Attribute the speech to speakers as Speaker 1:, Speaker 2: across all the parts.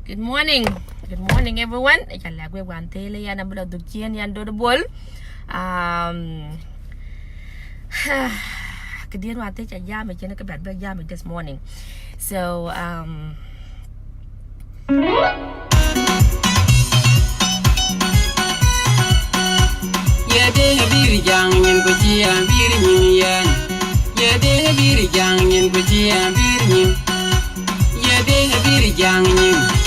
Speaker 1: Good morning. Good morning, everyone. Ayan lang we want tele yan ang bulog dugyan yan do the ball. Kadiyan wate cha yam chen ka bad yam this morning. So
Speaker 2: ya de bir jang nyen ko chi an bir nyen yan ya de bir jang nyen ko chi an bir nyen ya de bir jang nyen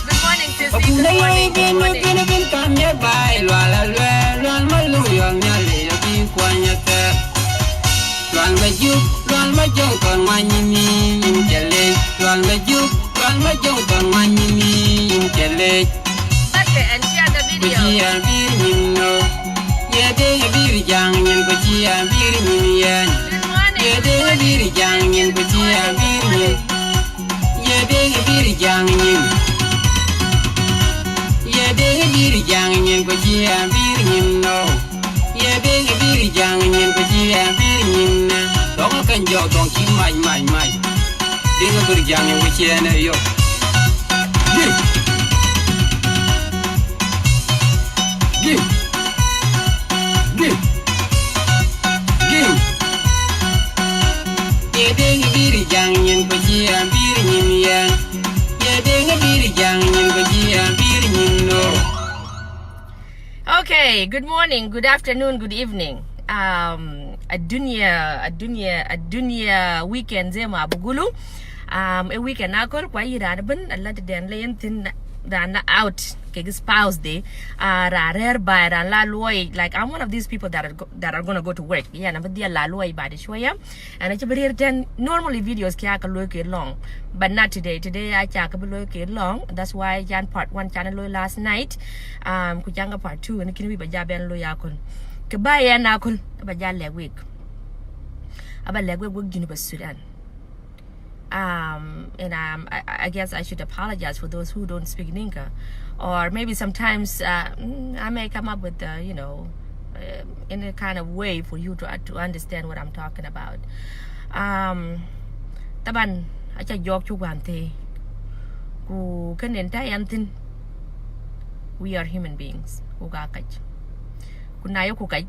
Speaker 1: Good morning, Sissy. Good morning.
Speaker 2: bin kam ye bai lwal lwal ma lu yo nya le bi kwa nya te lwal ma jong kon ma ni ni yin chele lwal ma jong kon ma ni ni yin chele
Speaker 1: Okay, and share the
Speaker 2: ko
Speaker 1: video.
Speaker 2: chi ya bi ni no ye de bi ri jang yin ko chi ya bi ni yen
Speaker 1: Good morning.
Speaker 2: ye de bi ri jang yin ko chi ya bi ni ye de bi ri jang yin ye de bi ri jang yin ko chi ya bi ni no ye de bi ri jang yin ko chi ya bi ni na dong kan jo dong ki mai de bi ri jang yin ko chi ya na yo Give. Ye deng biri jang yin ko ji an biri yin yan. Ye deng biri jang yin ko ji an biri yin no.
Speaker 1: Okay, good morning, good afternoon, good evening. A dunia weekend zema bugulu. A weekend akol kwa ira ben Allah de den layin tin dan out ke spouse day rare by ran la loy like I'm one of these people that are going to go to work yeah na badia la loy by the shoya and I bari then normally videos kya ka loy ke long but not today I kya ka loy ke long that's why jan part 1 channel loy last night ku janga part 2 and kin wi ba ja ben loy akon ke ba ya na kun ba ja le week aba le week ginu ba Sudan. And I guess I should apologize for those who don't speak Ninka, or maybe sometimes I may come up with in a kind of way for you to understand what I'm talking about. Taban acha yok chugante ku kanenta yantin. We are human beings. Ku kakaj. Kunayo ku kaj.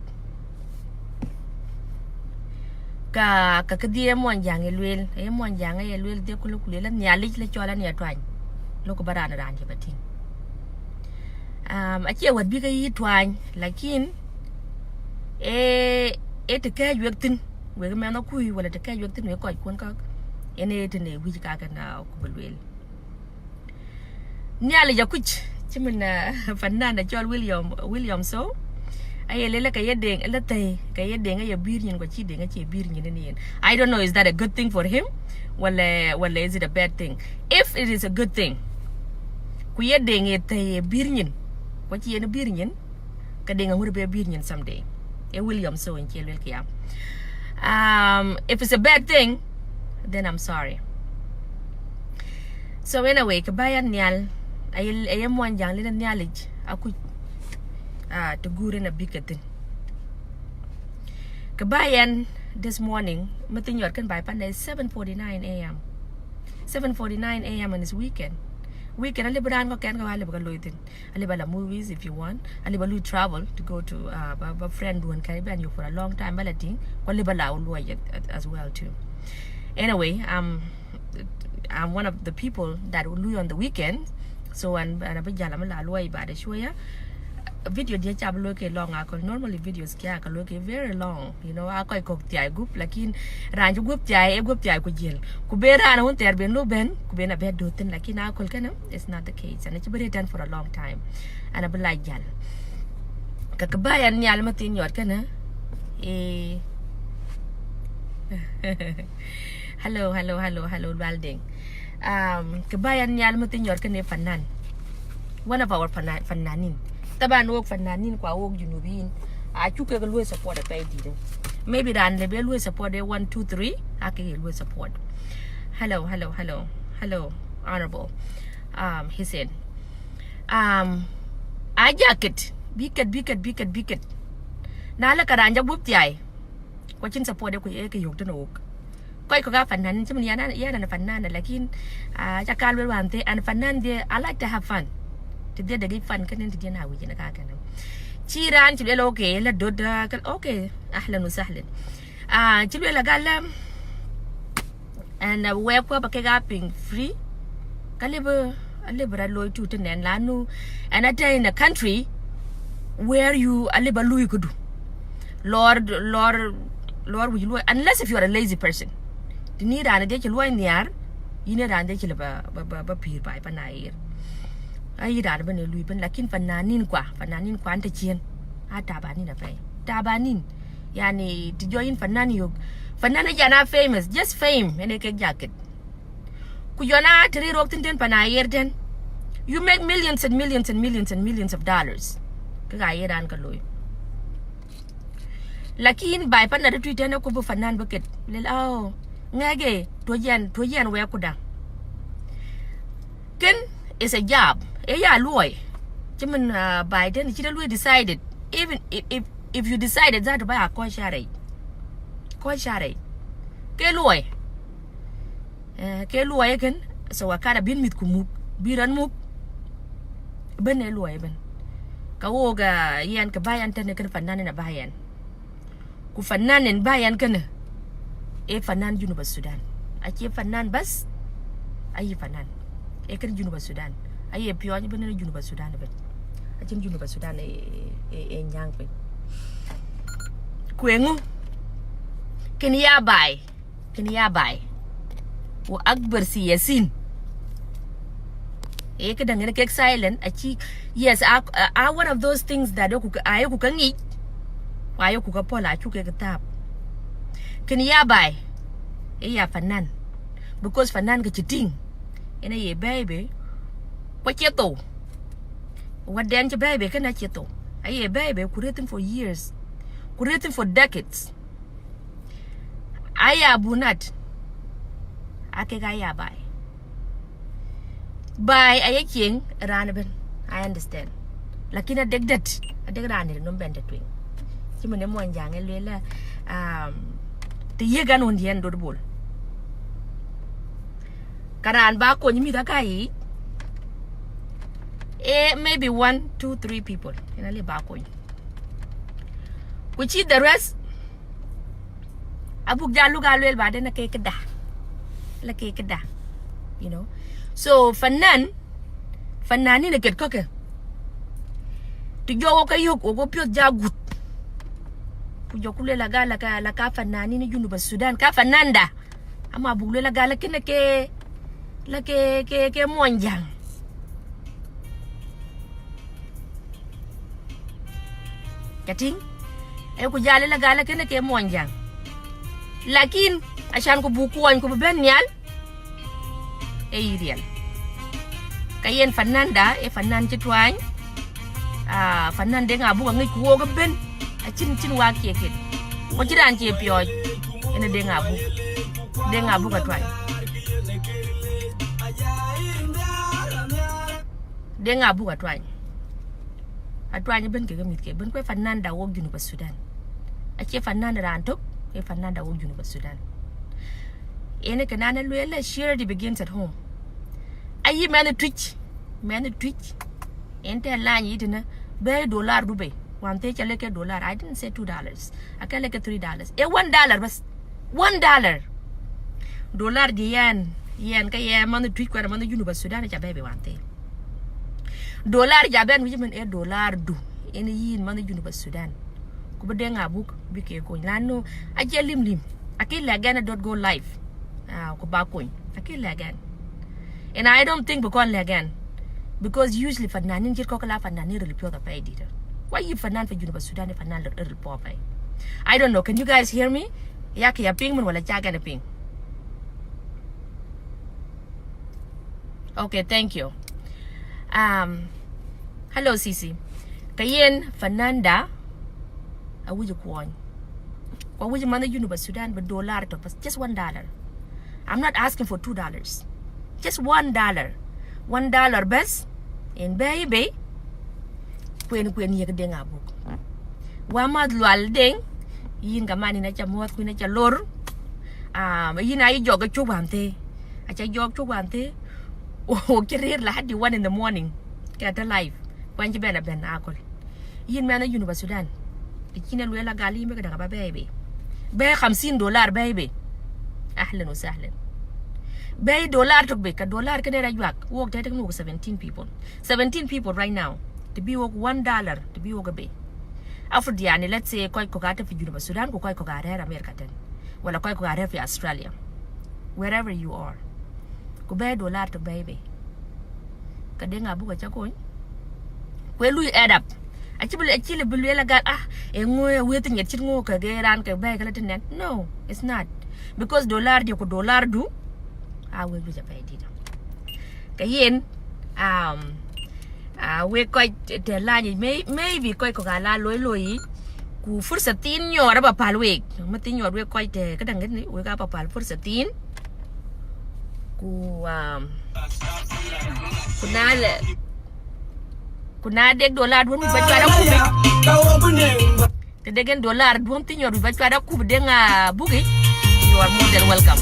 Speaker 1: Ka dia mon yang elwel e mon yang elwel de kulu kulela nyali le chola ne twany loko barana ran je batin achi wat bi ga yi twany lakin te ka yektin we me na kuy wala te ka yektin we ko kon ka ene te ne wi ka na ku belwel nyali ja kuch chimna fanana chol William so ay lele ka yedeng elate ka yedeng ay bir nyin ko chi deng chi bir nyin ni I don't know is that a good thing for him wala is it a bad thing if it is a good thing ku yedeng ete bir nyin ko chi en bir nyin ka deng ngur be bir nyin someday e William so en chi lel kya if it's a bad thing then I'm sorry so anyway ka bayan nyal ay mo jang le nyalij aku to gure na bikatin kabayan this morning matin yor kan bay pan 7:49 a.m. 7:49 a.m. on this weekend ali badan ko ken ko ali ba loitin ali bala movies if you want ali balu travel to go to a friend one Caribbean you for a long time balating ko ali bala ulwa as well too anyway I'm one of the people that will do on the weekend so and abijala mala ulwa ba da shoya video dia chab loke long akol normally videos kya ka loke very long you know akoy kok tiay group lakin ranju group tiay ko jel ku bera na hun ter ben lo ben ku bena be do tin lakin akol kana it's not the case and it's been done for a long time and abla jal ka kabayan nyal matin yor kana hello Walding kabayan nyal matin yor kana fanan one of our fananin taban wok fananin kwa wok junubin chuke ga luwe support pa dide maybe dan le be luwe support 1 2 3 ake luwe support hello honorable he said a jacket biket na la karanja bupti ai ko chin support ko e ke yok to nok koy ko ga fanan chim yana fanan lakin jakal wel wante an fanan de I like to have fun dia dagi fun kan dia na wi na ka kan chiran chile okay la doda kan okay ahlan wa sahlan chile la galam and we ko ba ke ga ping free kaliba alibra loy tu tenen lanu and at in a country where you aliba lui kudu lord we loy unless if you are a lazy person dini rana de chilo niar ine rana de chilo ba pir ba panair ai da ban lui ban lakin fananin kwa anta chien tabanin na pai tabanin yani to join fanani yo fanana jana famous just fame ene ke jacket ku yona tri rok tin pana yerden you make millions and millions and millions and millions of dollars ka yeran ka loy lakin bai pan da twitter na ko bu fanan bucket lel ngage to yan we ku da ken is a job loy chimen Biden chira loy decided even if you decided that by a ko share ke loy ken so wakara bin mit kumuk biran muk ben loy ben ka woga yan ka bayan tan kan fanan na bayan ku fananin bayan kan fanan Junuba Sudan ake fanan bas ayi fanan kan Junuba Sudan ayi piyo ni ben Junuba Sudan ben ajin Junuba Sudan nyang pe kwengu kenya bai wa akbar siyasin ka dangane ke silent achi yes one of those things that ku kan yi wayo ku ka pola chu ke kitab kenya bai ya fanan because fanan ka chiting ina ye baby kwa cheto wadan che baby kana cheto aye baby kuretin for years kuretin for decades aya bunat ake ga ya bai ayaking ranaben I understand lakini adegdat adegrani no bende twing chimene mo njange lela te yegan on yen do bol karan ba ko nyimi dakai maybe 1 2 3 people ina le ba ko which is the rest abuk jalu galwel ba de na ke keda la ke keda you know so fanani ne ket koke to jowo ka yok ogo pyo jagut ku jokule la gala ka la ka fanani ni Junuba Sudan ka fananda ama bugule la gala kene ke la ke monjang kating ku jale la gala kene ke monjang lakin ashan ko bukuan ko ben nyal real kayen fananda fanan chitwany fanan de ngabu ngi ko ga ben chin wa keket ko jiran che pyo ene de ngabu ka twany de ngabu ka twany ben ke gamit ke ben ko fananda wo Junuba Sudan ache fananda rantok fananda wo Junuba Sudan ene kanana luela charity begins at home ayi mane twitch ente lanyi itina be dollar dube wante chale ke dollar I didn't say $2 akale ke $3 $1 bas $1 dollar di yen ka yen mane twitch kwa mane Junuba Sudan cha bebe wante dollar jaben wimen dollar du ene yin mane Junuba Sudan ku bede ngabuk bike ko lanu aje lim akile again .go live ko ba coin akile again and I don't think because again because usually fananin kit ko kala fananin rel pyo da pay dita why you fanan for Junuba Sudan fanan rel po pay I don't know, can you guys hear me yake ya ping mun wala jaga na ping okay thank you hello Sisi kayen fananda awuju kwon kwa wuju man Junuba Sudan but dollar to just $1 I'm not asking for $2 just $1 best in baby kwen yek de ngabuk wa mad lwal ding yin gamani na chamot ku na chalor yin ay jog chubante acha jog chubante o kirir la hadi 1 in the morning kata live kwan ji bena akol yin mana Junuba Sudan kina lwela gali me kada ba baby be $50 baby ahlan wa sahlan bay dollar to be ka dollar ka dera juak work ta tekno 17 people right now to be work $1 to be work be after diani let's say koy ko gata fi Junuba Sudan ko koy ko gata America ten wala koy ko gata fi Australia wherever you are ko bay dollar to baby ka de nga bu ka cha ko kwe lui add up achile bulu la gal e ngoy weti nget chit ngo ka ge ran ka bay kala tenen no it's not because dollar di ko dollar du we bi ja pay di ka yen we ko te la ni maybe ko gala loy ku fursatin nyora ba palwe mati nyor we ko te ka dang ni we ka pa pal fursatin ku kuna deg dollar dun ba kada ku te degen dollar dun ti nyor ba kada ku de nga bugi you are more than welcome.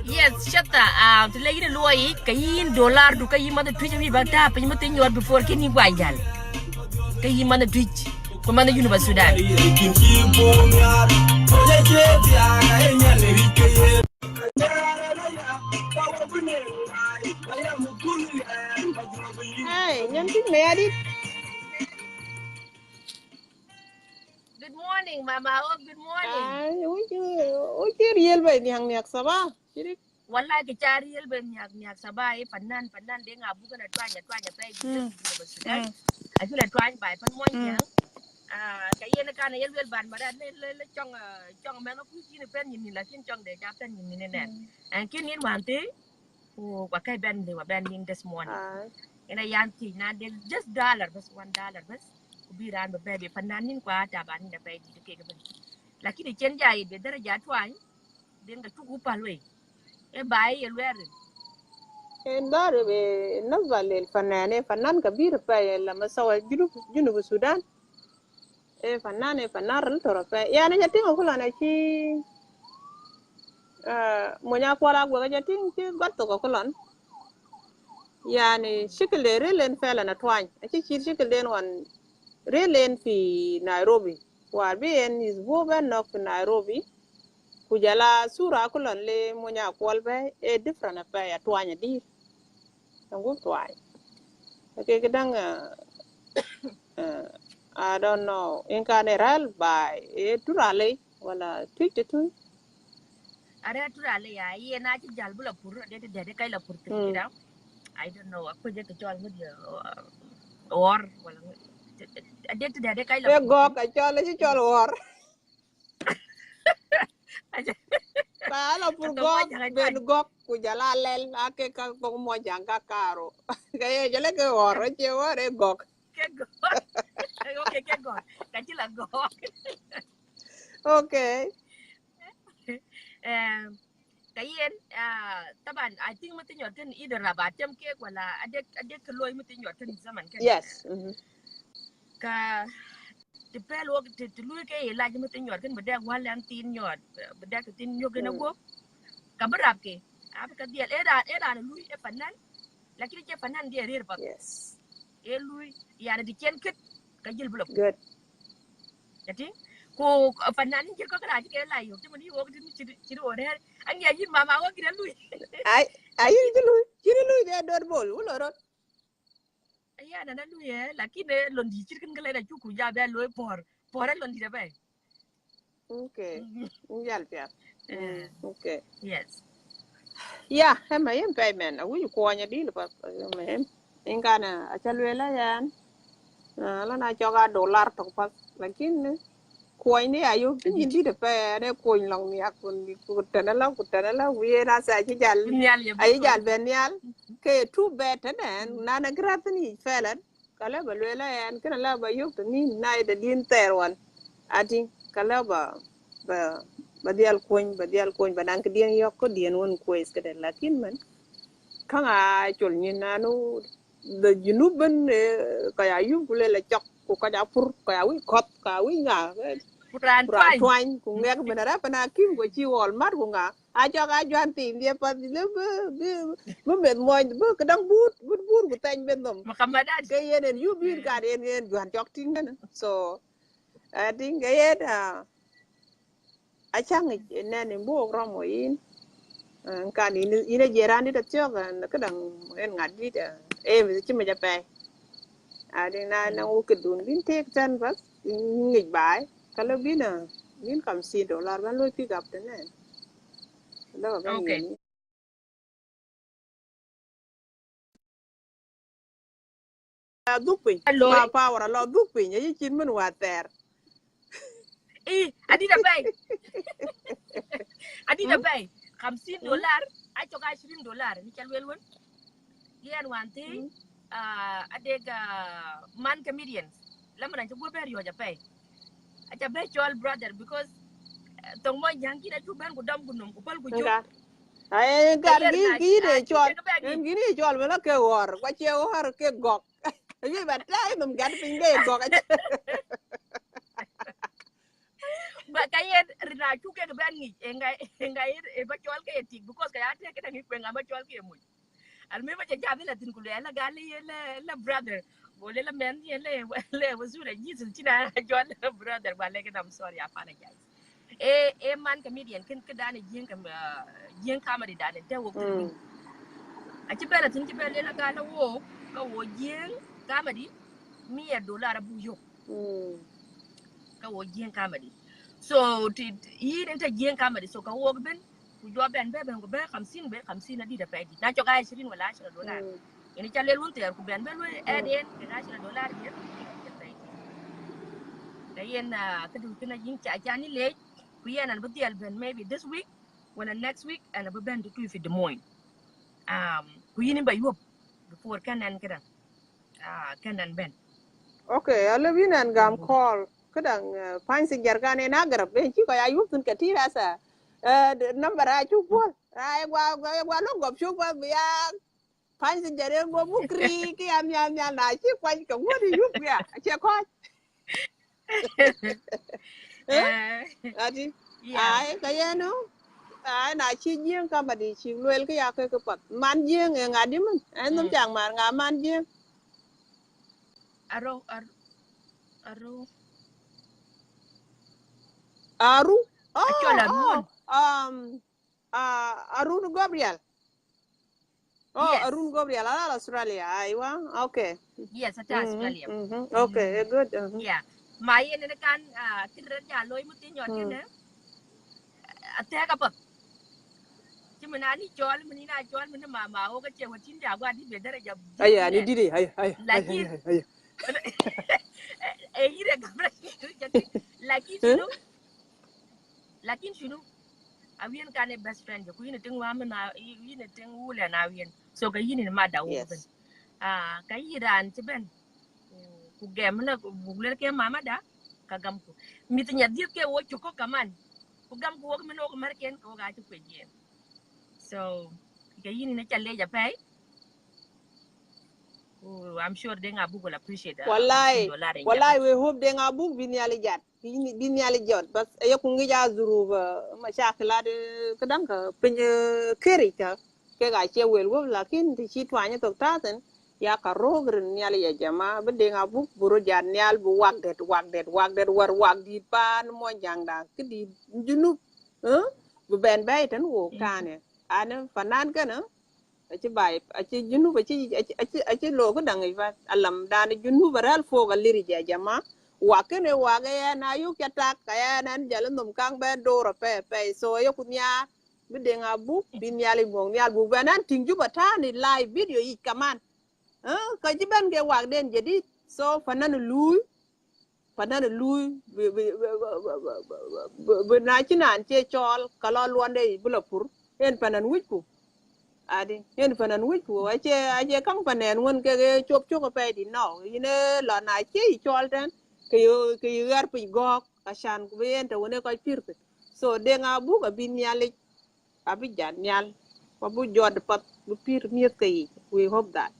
Speaker 1: Yes, shata to lay in loy kayin dollar du kayin man twitch mi bata pa yimate nyor before kini gwajal kayin man twitch ko man University Sudan
Speaker 3: Hey, nyanting me adit.
Speaker 1: Good morning mama good morning
Speaker 3: Uji real ba ni hang niak sabah. Jadi
Speaker 1: wallahi ke cari el ben nyak sabai panan de ngabu kana twanya pe University Sudan ajula twanya bai pan mon yang kayen kana yel wel ban mara le chong men ku ni pen ni la kin chong de ja pen ni ne an kin ni wante o kwa kai ben de wa ben ning this morning ina yanti na de just $1 bas $1 bas kubiran ba be panan nin kwa ta ban da pe di ke ga lakini chen jai de daraja twany den ga tugu palwe e bai e lwerin
Speaker 3: endar be nazal el fanan kabir pa lama sawa junub Sudan. Fanan el toro pa. Yani jating ko lana chi monya kwala gwa jating chi gatto ko lon. Yani shikle relen fela na twany. Chi shikle wan relen fi Nairobi. War bi en is boban no fi Nairobi. Kujala sura kulon le monya kwalbe different pa ya twanya di. Tangu twany. Okay, kadang I don't know. In general by turale wala tweet tu.
Speaker 1: are turale ya ye na ci jal bula pur de kay la pur tira I don't know ako je ko jol ngud or wala de kay la
Speaker 3: Gok a chol ci chol wor. Pala pur gok ben gok ku jala lel ake ka ko mo janga karo. Kay jale ke wor che wor e gok.
Speaker 1: Ke gok. Okay ke gok. Ka ci la gok.
Speaker 3: Okay.
Speaker 1: Kayen taban I think mati nyoten either rabat jam ke wala ade ke loy mati nyoten zaman kan.
Speaker 3: Yes.
Speaker 1: Ka te pelo te luy ke la jam mati nyoten beda walan tin nyot beda ke tin nyo gena go ka berap ke apa ka dia era luy e fanan lakini ke fanan dia rir pa.
Speaker 3: Yes.
Speaker 1: E luy ya di ken ket ka jil blok.
Speaker 3: Good.
Speaker 1: Jadi ko fanan ke ko kala ke la yo te mani wo ci ore an ya yin mama wo gina luy
Speaker 3: Ay jiri luy de dor bol ulorot.
Speaker 1: Aya na luy lakini londi ci kan gala da ku ja ba loy por londi da ba.
Speaker 3: Okay. Yal pia. Okay.
Speaker 1: Yes.
Speaker 3: Yeah, hema yen payment. Awi ko nya di lepas men. Ingana achalwela yan. La na choga dollar tok pas lakini koy ni ayo ni di de pe ne koy long ni akun ni ku tanala wi na sa ci jall ay jall ben yal ke too bad ne na na grat ni felan kala ba lela yan kana la ba yok ni na de din ter wan ati kala ba dial coin ba nan ke dien yok ko dien won quest ke lakin man kanga chol ni nanu the junuban ka ya yu kule la chok ko ka ja pur ka ya wi kot ka wi nga
Speaker 1: Puran
Speaker 3: pura
Speaker 1: twine.
Speaker 3: twany ku ngek benara pana kim ko chi wol mar ku nga a cho ga jwan tim dia pa le bu met moy bu ka dang but ku tan ben nom
Speaker 1: Makamadan.
Speaker 3: ke yenen yu bir ka den jwan chok ting na so I think ke yet a chang ne ne bu ro mo yin ka ni ina jeran di ta chok ka dang en ngad di e mi chi ma ja pe a de na u ke dun bin tek tan bas ngi bai ka lo bin bin kam $50 ban lo pick up ne lo ban
Speaker 1: Okay.
Speaker 3: yin dupin
Speaker 1: Aloy.
Speaker 3: wa power lo dupin yi chin mun wa ter
Speaker 1: Adida bay. Adida
Speaker 3: hmm
Speaker 1: bay. $50. I took $20. Ni chalwel won. Yan one thing.
Speaker 3: hmm
Speaker 1: Adega man comedians. Laman to go bear you pay. At a bet your brother because tong mo yang kina tu ban ko dam ko nom ko pal ko juk.
Speaker 3: nga ai gar
Speaker 1: Kayer na
Speaker 3: gi de
Speaker 1: chu
Speaker 3: chol
Speaker 1: ke ga bagi.
Speaker 3: en gi ni chol me la ke wor kwa che wor ke gok yi ba tai num gan pin ge gok
Speaker 1: Ba kayer na chu ke ga bagi engai e ba chol ke tik because kaya te ke ngi ko ngama chol ke mu. Alme ba jabi la tin ko la gali la brother. Gole la men le wazura jisu china chol brother ba le ke I'm sorry I apologize. Man comedian ken ke dane jeng comedy dane te wo tin a ci bela tin ci bela la gala wo ka wo jeng comedy $100 bu yo ka wo jeng comedy so ti yi den ta jeng comedy so ka wo ben ku jo ben be ben ko be 50 be 50 na di da pay di na cho ga 20 wala $10 ini cha le lun ter ku ben be lo eden ke ga $10 di di da pay di da yen ka du kina jing cha cha ni le ku yen an bu dial ben maybe this week wala next week and bu ben to fi de moy ku yini ba yop before kanan kada kanan ben
Speaker 3: okay ale binan gam call kadang pan si jargan na garab ben chi ko ya yup tun ka tira sa number a chu pol ai gwa lo gop chu pa ya pan si jare go bu kri ki am ya na chi kwan ka ngodi yup ya che ko eh ati
Speaker 1: yeah
Speaker 3: ai ka ya no ai na chi jing ka ma di chi luel ka ya ka pat man jing e ngadi mun ai num chang mar nga man jing
Speaker 1: aro aro
Speaker 3: aru
Speaker 1: achola
Speaker 3: oh
Speaker 1: ruon
Speaker 3: Arun Gabriel. Oh,
Speaker 1: yes
Speaker 3: Arun Gabriel, Australia. Aiwa. Okay.
Speaker 1: yes ata australia
Speaker 3: Okay, good.
Speaker 1: yeah ma yen ne kan kidra ja loy mutin yot
Speaker 3: Mm.
Speaker 1: ne ate ka pat ci mana ni chol mani na chol mani ma o ka che watin ja gwa di be dara ja di
Speaker 3: Ay, ni
Speaker 1: ne
Speaker 3: didi.
Speaker 1: lakin
Speaker 3: Ay.
Speaker 1: ire gabra jadi lakin shinu lakin shinu awien kane best friend ko yine tin wa na yine tin wula na wien so ga yine ma da wo ben
Speaker 3: Yes.
Speaker 1: ka yiran ti ben ku gem na ku bugle ke mama da ka gam ku mit nya dit ke wo ko kaman ku gam ku wo men ko mar ken ko ga ti ku je so ga yine na challe ja pay I'm sure they nga will appreciate
Speaker 3: Wallahi,
Speaker 1: $50 in jaben
Speaker 3: wallahi we hope de nga buk bin yali jat. Bin yali jot bas ayo ku ngi ja zuru ba mashakila de kadang ka pin keri ka ke ga che wel wo lakin ti chi twanya to taten ya ka rogren yali ya jama ba de nga buk buru jan yal bu wagdet war wag di pan mo jangda kidi junub bu ben bay tan wo tane ana fanan kana ci bay ci junu ba ci lo ko dangay fa alam dana junu baral fo ga liri ja jama wa kene wa ga ya na yu ka ta ka ya nan jala num kang ben do ro pe so yo kunya bi de nga bu bin yali mo nyal bu banan ting ju bata ni live video yi kaman ka ci ben ge wa den jadi so fanan lui bi na ci nan ce chol kala luande bu la pur en fanan wiku adi yen fanan wich ko ache kang panen won ke chop chop pe di no ine la na che chol ten ke yo gar pi go Ashan ku yen to wone ko pirte. So de nga bu ga bin nyali abi jan nyal. Ko bu jod pat bu pir miet kay. We hope that.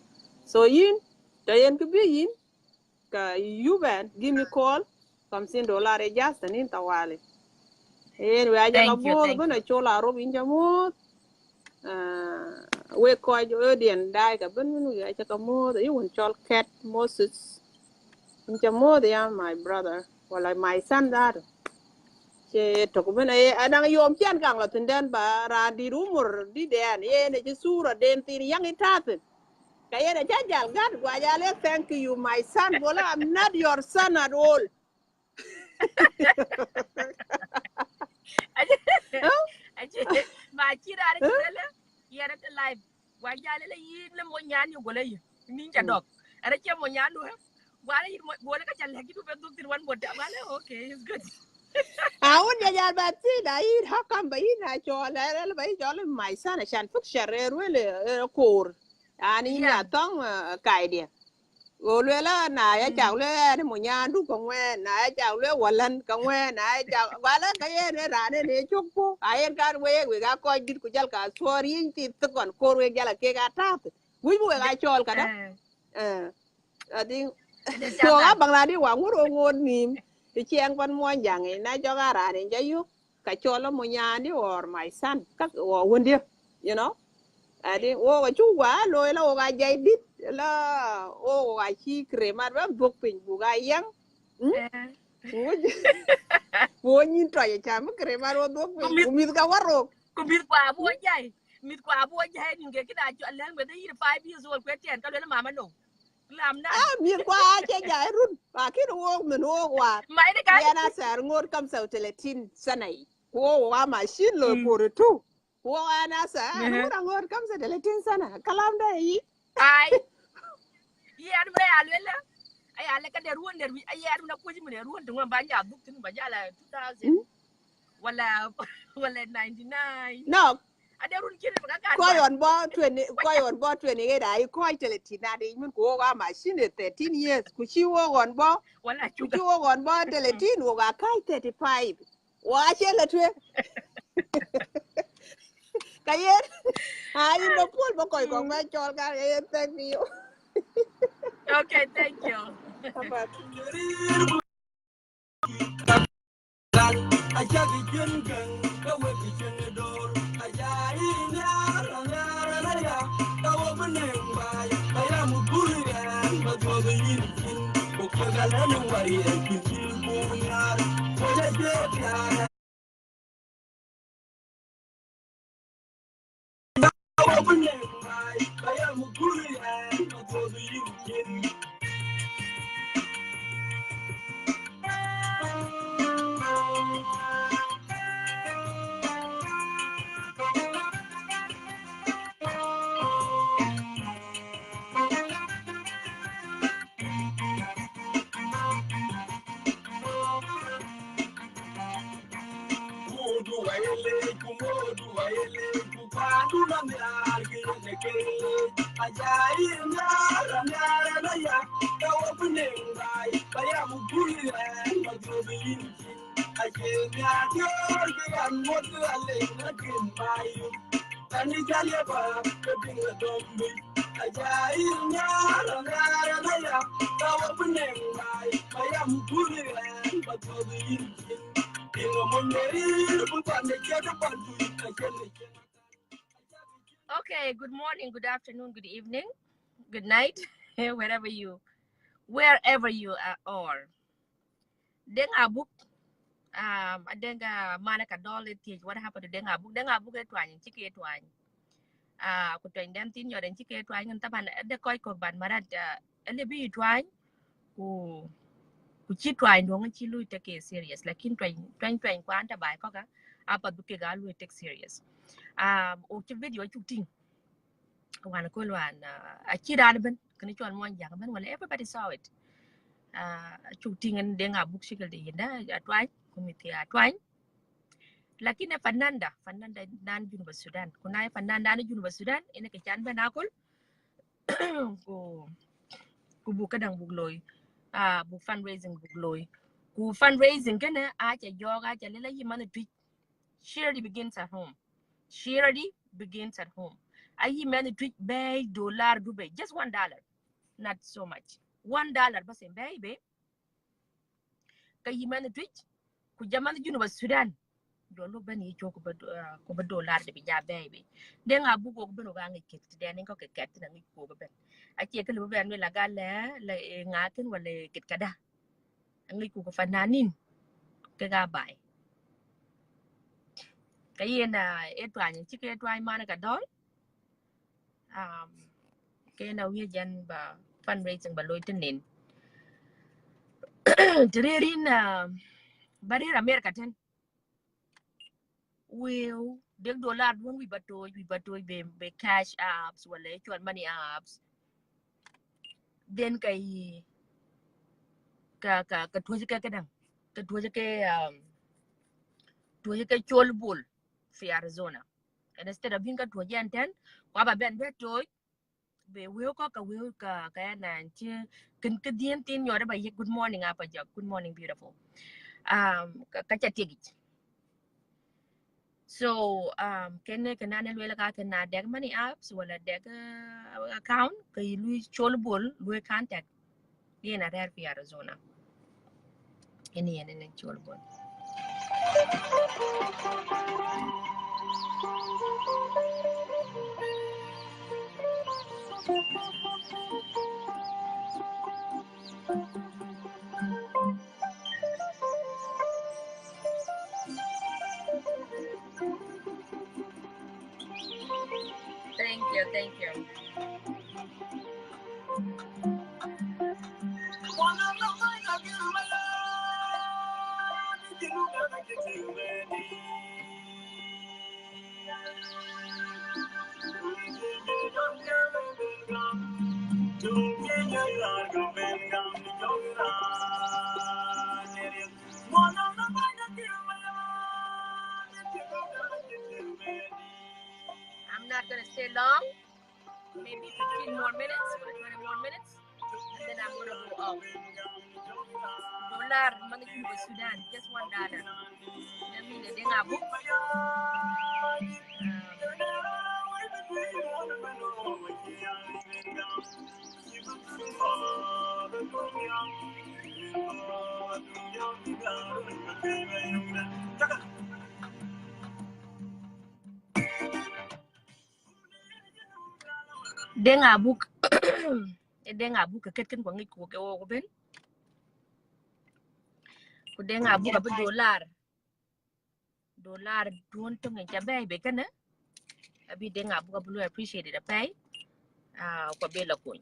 Speaker 3: So yin to yen ku bi yin ka you ban give me call $50 e just nin tawali. Yen we aja ka
Speaker 1: Thank you,
Speaker 3: bo
Speaker 1: thank
Speaker 3: bana
Speaker 1: you.
Speaker 3: chola rob in jamot. We ko jo dien dai ka ben nu ya ka mo you won chol cat Moses. In jamot ya my brother. Well, my son that. Che to ko bena e anang yom chan kang la tenden ba ra di rumur di den ye ne ji sura den tin yang itat ka ye ne jajal gad gwa jale thank you my son bola I'm not your son at all. Huh?
Speaker 1: Aje ma chira ara
Speaker 3: Huh?
Speaker 1: chirele yara ta live wajale le yin le mo nyani gole yi ninja
Speaker 3: Mm.
Speaker 1: dog ara che mo nyanu he wala yi gole ka challe ki du be duk tin wan boda wala okay it's good.
Speaker 3: Awun jajal ba ti da yi hakam ba yi na cho la ba yi cho my son shan fuk sharre wele kor ani
Speaker 1: Yeah.
Speaker 3: nya tong kai dia Olwela na ya chak le ni mo nya du ko ngwe na ya chak le walan ka ngwe na ya chak wala ka ye ne ra ne chuk pu a yen kan we ga ko dit ku jal ka sori ti to kon ko we jala ke ga ta wi bu ga chol ka da eh adi
Speaker 1: De
Speaker 3: wo ga
Speaker 1: chagat.
Speaker 3: bang la di wa ngoro ngod nim ti chiang pan mo jang na jo ga ra ne ja yu ka cholo mo nya di or my son ka wo wondia you know adi wo ga chu wa lo la wo ga jai dit la wo ga chi krema ba bok pin bu ga yang
Speaker 1: Eh.
Speaker 3: wo wo nyin to ya cha ma krema ro dok pin
Speaker 1: Kumit
Speaker 3: ku mi ga waro
Speaker 1: kumit kwa bo jai. Mit kwa bo jai ni ke kida cho lang be yi 5 years old kwetian ka le mama no. Lam
Speaker 3: a
Speaker 1: nan.
Speaker 3: mi kwa che ja run ba ki wo men wo wa
Speaker 1: Mai de ka.
Speaker 3: ya na sar ngor kam sa 30 sanai ko wa machine lo por tu ko ana sa ngor kam sa 30 sana kalam da yi
Speaker 1: Ai yi an bre alwela. Ai ale ka de ruon der wi ai an na ko ji mun ruon tun ba ja duk tin ba ja la 2000 wala wala 99.
Speaker 3: no
Speaker 1: Ade run kiri ba ka
Speaker 3: ko
Speaker 1: wan.
Speaker 3: yon bo 20 ko yon bo 28 ai ko tele tinade min ko ga machine 13 years ku chi wo gon bo
Speaker 1: Wala
Speaker 3: ku
Speaker 1: chuga.
Speaker 3: chi wo gon bo tele tin wo ga kai 35 wa che le twe ka yen ai no pol bo ko ko ba chol ga yen thank you
Speaker 1: Okay, thank you.
Speaker 3: apa
Speaker 1: Okay, good morning, good afternoon, good evening, good night, wherever you are. Denga book, adenga mana ka dole teach what happened to denga book etwany, chiki etwany. Ku twany den tin yoden chiki etwany, and taban de koi ko ban marad, ele bi etwany, ku chi twany dong chi lui take it serious, lakin twany kwanta bai koka, apa buke ga lui take serious. O chi video chuting. Wana kulwan a chira ben kani chon mon jang ben wala everybody saw it shooting and denga book shikal de yenda atwany committee atwany lakini fananda nan Juba Sudan kuna fananda na Juba Sudan ina ke chan ben akol ko ku bu kadang bu loy bu fundraising bu loy Ku fundraising kana acha yoga acha lela yimana tweet. Charity begins at home. Charity begins at home. Ayi man tweet bay dollar Dubai. Just $1. Not so much. $1 bas in baby. Kayi man tweet. Ku jamana Juba Sudan. Dolo bani choko ba dollar de bija baby. Den abu ko beno ga ngi kit den ko ke ket na ngi ko ben. Achi ke lu ben la gala la ngaten wala kit kada. Ngi ko fananin ke ga bai. Kayi na etwa ni chike etwa mana ka dol. Kaya na we jan ba fundraising ba loiten nin. Tirerin barira America ten. Will dek dollar when we batoy be cash apps wala chuan money apps. Then kay ka tuwa ka kadang. Ka tuwa ka chol bull fi Arizona. And instead of being ka tuwa jan ten, waba ben betoy be will ka kaya na chi kin kadien tin yora ba good morning apa ja good morning beautiful ka chatigit. So kene kanana lwela ka kana deg money apps wala deg account kay lui cholbol lui contact yena rer fi Arizona ini yene cholbol. Thank you. I'm not gonna stay long. Maybe 15 more minutes or 20 more minutes, and then I'm gonna go out. Dollar money in Sudan, just $1. That means they have book. Denga book denga book ket ken kwangi ko ke o ben ko denga book ab dollar don to ngi jabe be kana abi denga book ab lu appreciate it pay ko be la ko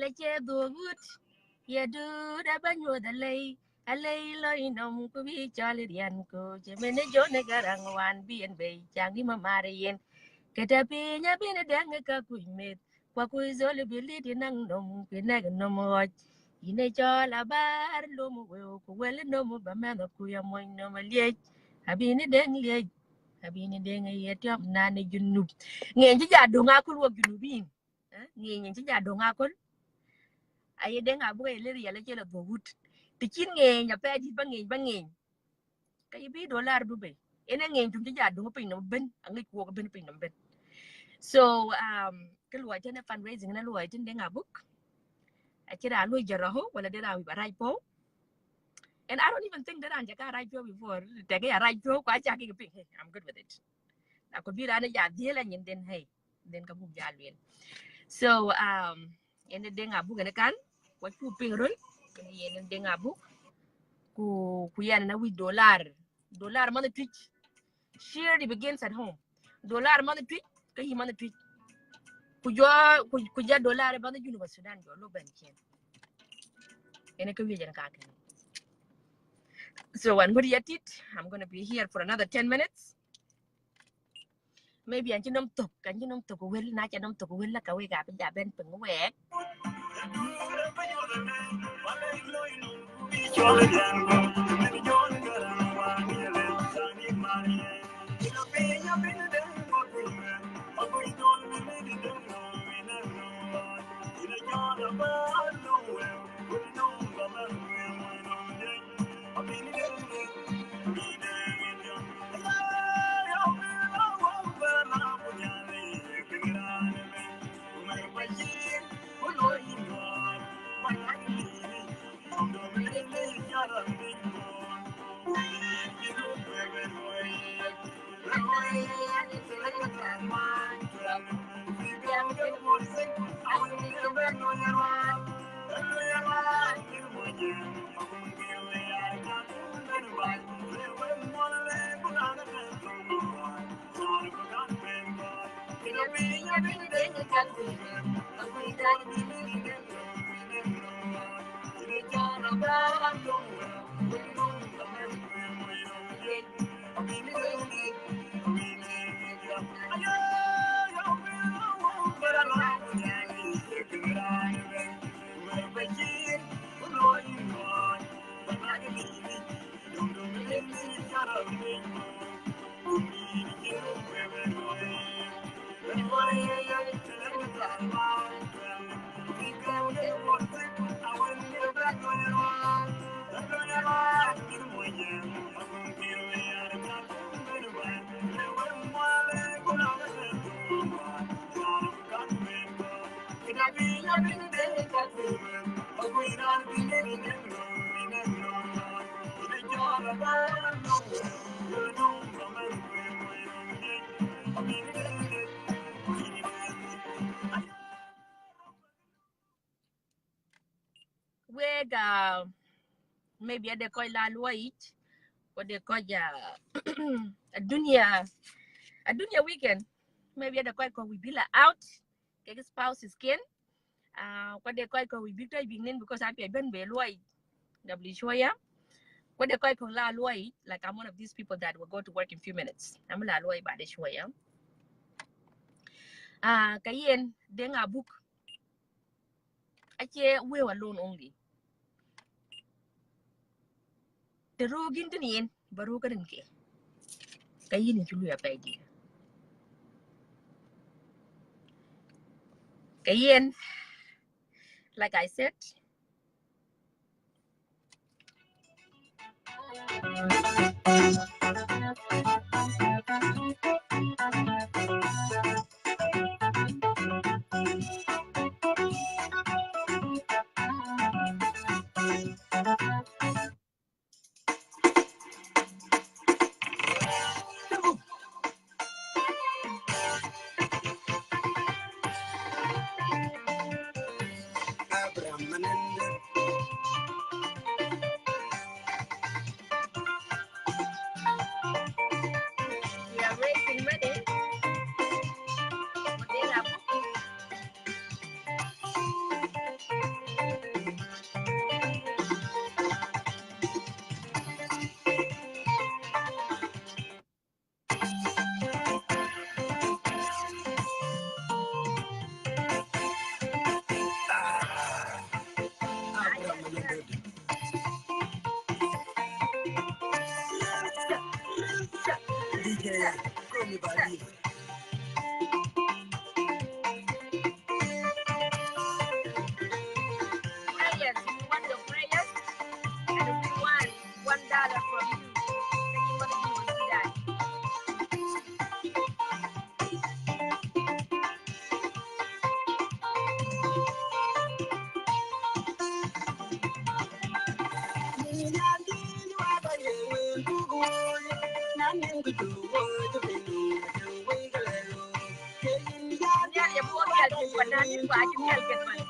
Speaker 1: la che do gut ya do da banyo da lay alay loy nom ko bi chale rian ko che mene jone garang wan bien be changi mamare yen keta pinya bine dang ka kuimet kwa kuizole bilidi nang nom pinag nom oj ine chola bar lum we ko wel nom ba men ku ya moy nom liej abini deng liej abini deng yetiom nane junub ngen ji jadu ngakul wo junubin ngen ji jadu ngakul aye deng abu ele yele chela bogut tikin ngen ya pe di bangen kay bi dollar du be ene ngen tum ji jadu pin no ben angi ko ben pin no ben so cái loại trên fundraising nó loại trên đen book chỉ là lui giờ rồi wala để nào bị rai po and I don't even think that anh chắc rai po before tại cái rai po quá chắc cái pin hey I'm good with it I could be ra ya dia là nhìn den hey den ka bu ya luen so en đen book cái kan quá chu pin rồi cái en đen book ku yan na with dollar man twitch share begins at home dollar man twitch cái man twitch kuja dollar ba junu ba Sudan jo lo ban ken ene ko wiye ka kan so when we get it I'm going to be here for another 10 minutes maybe anchi nom tok wel na cha nom tok wel la ka we ga ben ja ben pung we we ga maybe ade koy la loit ko de ko ja dunya weekend maybe ade koy ko we bila out ke spouse skin ko de koy ko we big tay big nen because I be ben be loit w shoya ko de koy ko la loit like I'm one of these people that will go to work in few minutes I'm la loit ba de shoya kayen de nga book ache we alone only the rogin tin baro ka din ke kayin ni chulu ya paidi kayen like I said Prayers. If you want your prayers, and if you want $1 from you, then you want to do that. Yeah, you want to get banana, but I can get money.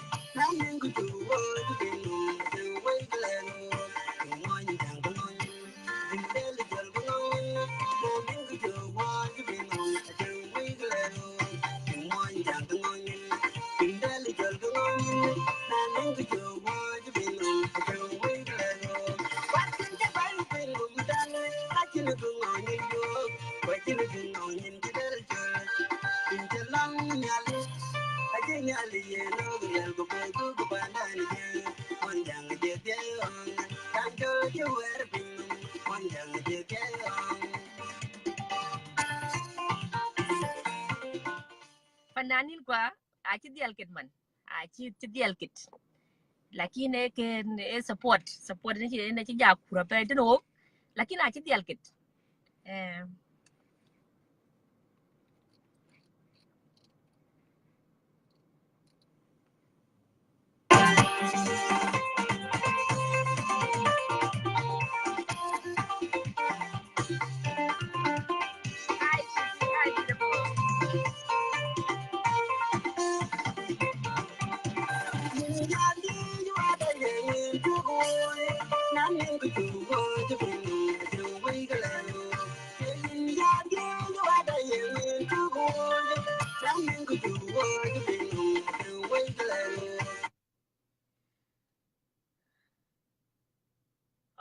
Speaker 1: Fananin kwa achi dial kit man achi dial kit lakini ke support ni chi ja kura pe no lakini achi dial kit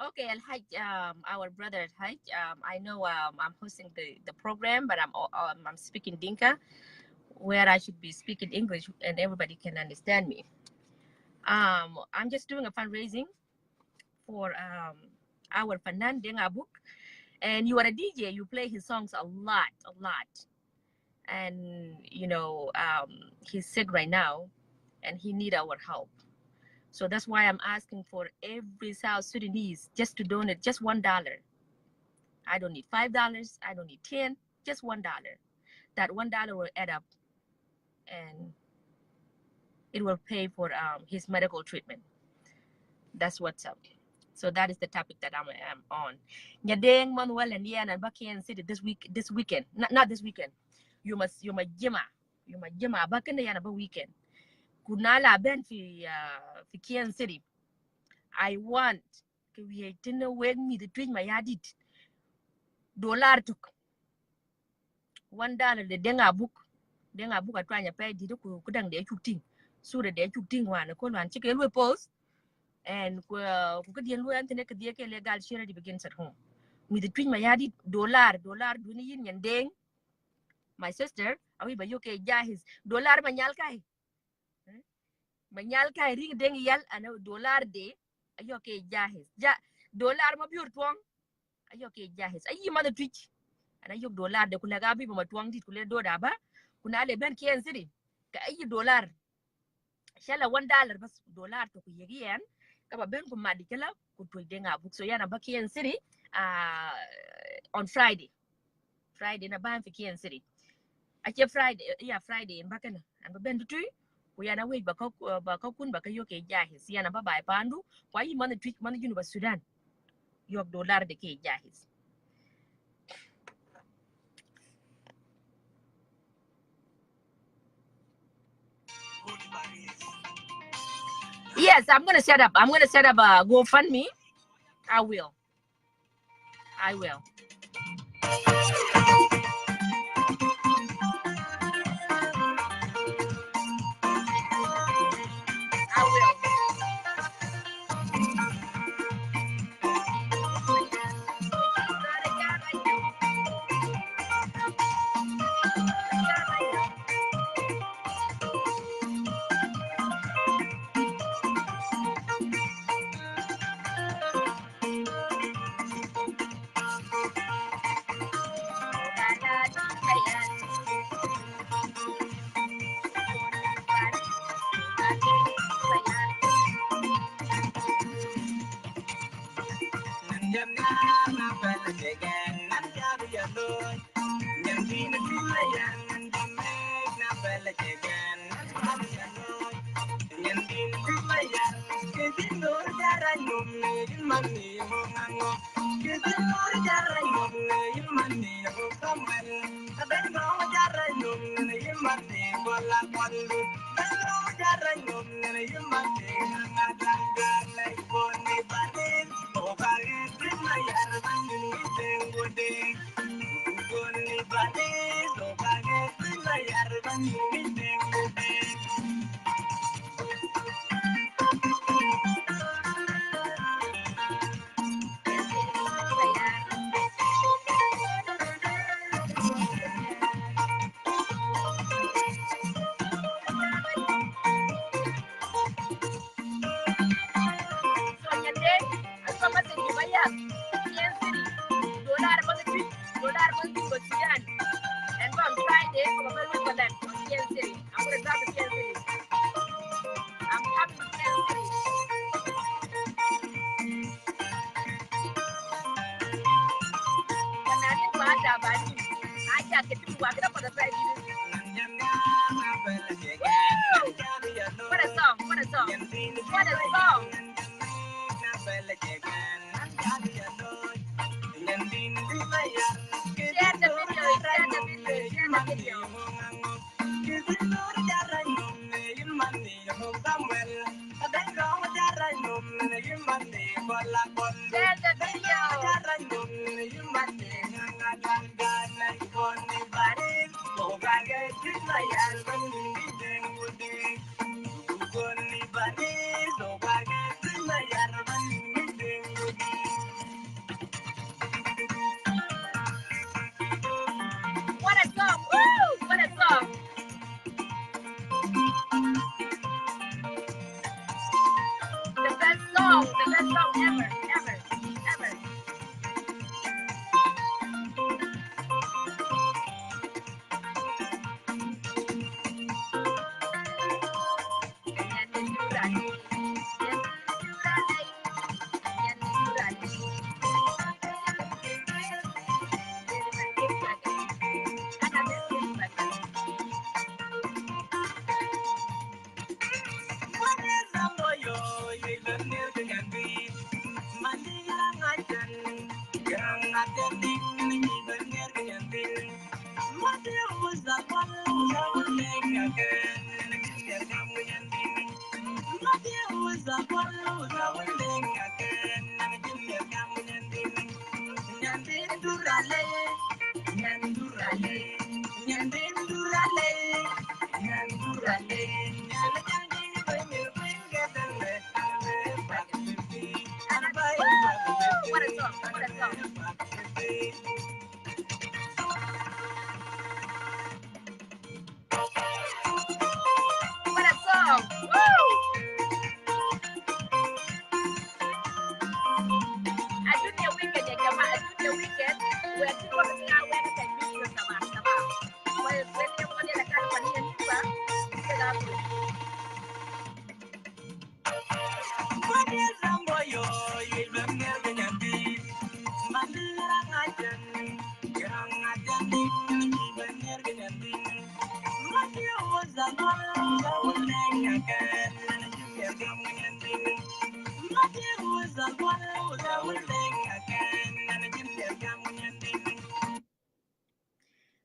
Speaker 1: Okay, Al-Haj, our brother Al-Haj, I know I'm hosting the program, but I'm speaking Dinka, where I should be speaking English and everybody can understand me. I'm just doing a fundraising for our Fanan Denga book, and you are a DJ. You play his songs a lot, and you know he's sick right now, and he need our help. So that's why I'm asking for every South Sudanese just to donate just $1. I don't need $5. I don't need 10. Just $1. That $1 will add up, and it will pay for his medical treatment. That's what's up. So that is the topic that I'm on. Nyadeng Manuel and Yan and Bakian City this weekend. Not this weekend. You must jima back in the Yan weekend. Kunala Ben fi Kian City. I want to we didn't wake me to drink my yadit. $1 took $1 the denga book at trying to pay did kudang de chuting. So the de chuting one a chicken we post and could the Antene Kadiaka legal charity begins at home. With the drink my yadit $1 duni and ding. My sister, I will buy okay jahis $1 manyalkai. Manyalkai ring ding yell and $1 day. Ayoke jahis. $1 mabur twang. Ayoke jahis. Ayi mother twitch. And ayok $1 de kulagabi from a twang tit kule do daba. Kunale ben Kian City. Ayi $1. Shalla $1 bas $1 to kuyegian. Kaba ben kumadikala kutuidenga book. So yana Kian City on Friday. Friday na ban for Kian City. Ache Friday in Bakana. And ben to tree. We are away bakakun bakayoke jahis. Yana baba pandu. Why you money treat money University Sudan? Yok $1 de ke jahis. Yes, I'm gonna set up a GoFundMe. I will.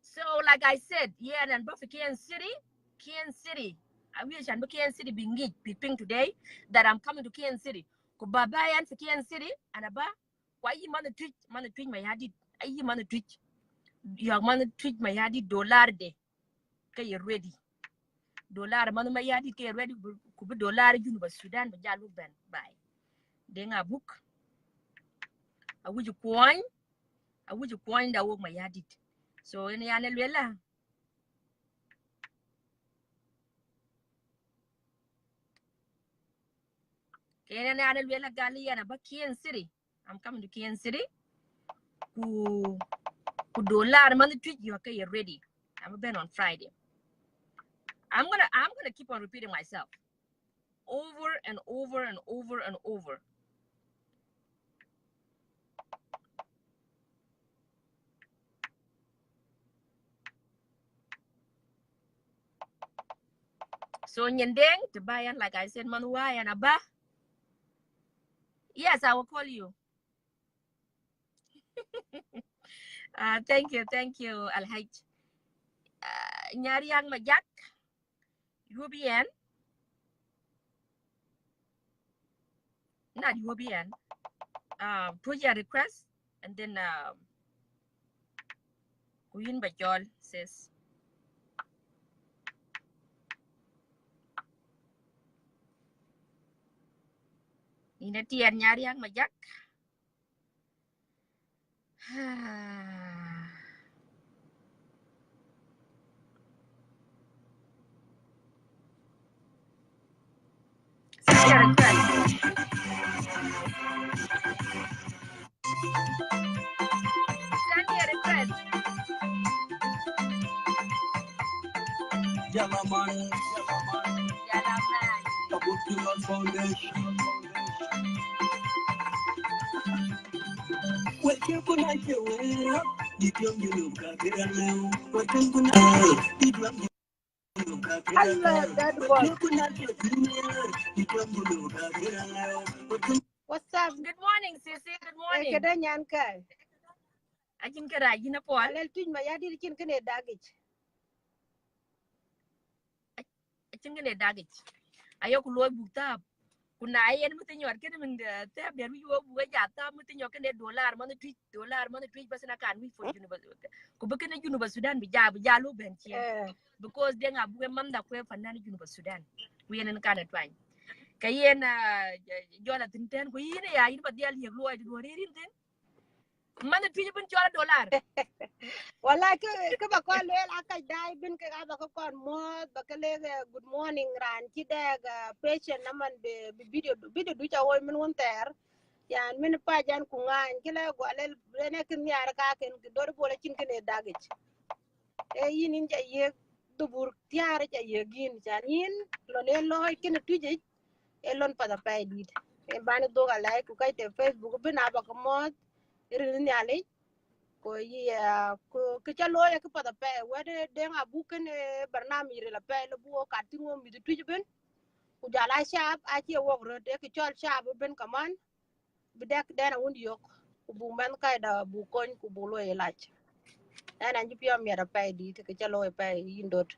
Speaker 1: So, like I said, yeah, and both Kansas City. I wish I'm Kansas City being ping today that I'm coming to Kansas City. Kubabayan for Kansas City, and about why you man tweet my yadi. You man tweet. You man tweet my yadi dollar de. Okay, you're ready. Dollar man my yadi ke ready. Kubu dollar University Sudan, but jalu ben bye. Then a book. I would you coin. I would you coin that work my yadi. So in the annual Kaya na wela gali yana ba Kansas City. I'm coming to Kansas City. Ku dollar man tweet you okay, you're ready. I'm been on Friday. I'm gonna keep on repeating myself over and over and over and over. So nyendeng to buy and like I said manuwa and aba. Yes, I will call you. Thank you, Alhaj. Nyari yang majak, UBN, not UBN. Put your request and then Queen Bajol says. Ina tiyan nyari yang majak. Send your request. Send your request.
Speaker 2: Jalaman,
Speaker 1: Jalaman.
Speaker 2: Kabukiwan Foundation. Welcome to Nigeria. You don't look at it now. Welcome to Nigeria.
Speaker 3: I love that one. What's up?
Speaker 1: Good morning, Sissy. Good morning.
Speaker 3: Kada nyan ka.
Speaker 1: Ajin kara gina po.
Speaker 3: Alel tuj ma yadi kin kene dagich.
Speaker 1: Ajin kene dagich. Ayo ku loy bukta. Kuna ayen mutin yor kene min te ber wi wo buga jata mutin yor kene dollar man tweet basana kan wi for university. Ku bekene university Sudan bi jalu benchi. Because they are buga manda ku fanana university Sudan. Wi enen kan atwan. Kayen jola tinten ku yine ya yin ba dial yeg loy do ririn ten. Man tweet bun jola dollar.
Speaker 3: Wala ke ba ko lel aka dai bin ke ba ko kon mo ba ke le good morning ran ci dag patient naman be video du ca woy min won ter yan min pa jan ku ngan ki le go lel ne kin yar ka ken do bo la cin ken dagich e yinin ja ye dubur tiare ja ye gin jan yin lo le loy ken tuje e lon pa da pay dit e bani do ga like ku kay te Facebook bin aba ko mo rin ni ale ko ya ko ke chalo ya ke pada pe wede de ngabu ken barnami re la pe le bu ka tingo mi du tuben ku jala shab a che wo ro de ke chol shab ben kaman bidak dana wundi yok ku bu man kai da bu kon ku bu lo elach ana nji pio mi ra pe di ke chalo e pe indot.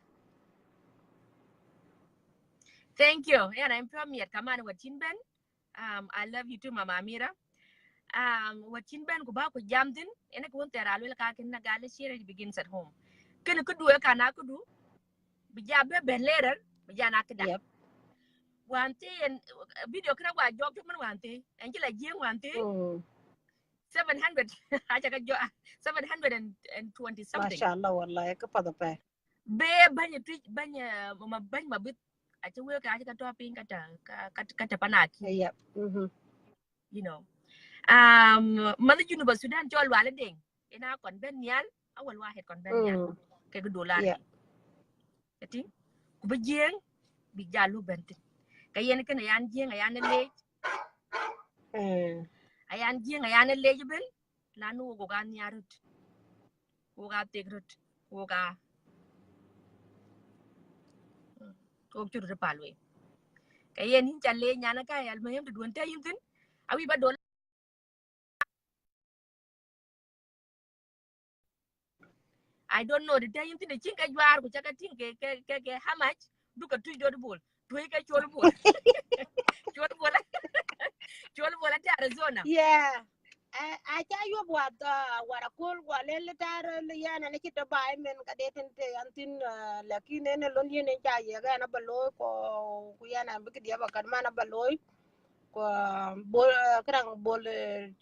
Speaker 1: Thank you. And I'm from here. Come on, what ben? I love you too, Mama Amira. What ben ku ba ku jamdin ene ko won tera lul ka ken na gale shire begins at home. Ken ku duwe kana ku du bi jabe ben lerer bi jana ka da. Wante en video kana wa job man wante en jila jeng wante 700 aja ka jo 720 something.
Speaker 3: Mashallah wallahi ke pada pe.
Speaker 1: Be banya twitch banya ma bit aja we ka aja ka topping kata panaki.
Speaker 3: Yep.
Speaker 1: You know. Mana University Sudan jual wala ding. Ina kon ben yan awal wahed kon ben yan. Ke $. Jadi ku ba jeng bi jalu benti. Kayen ken yan jeng ayan le. Ayan jeng ayan le ben lanu go ga nyarut. Go ga tegrut. Go ga ko churu palwe. Kayen hin challe nyana ka al mayem de duante yintin. Awi ba $. I don't know the time the chinka juar ku chaka tinke ke how much duka tu do bol tu ka chol bol chol bol at Arizona.
Speaker 3: Yeah. I tell you what a cool walele tar yana ne kita bai men ka deten te antin lakini ne lon yene ja ye ga na balo ko ku yana bi dia ba kan mana balo ko bol krang bol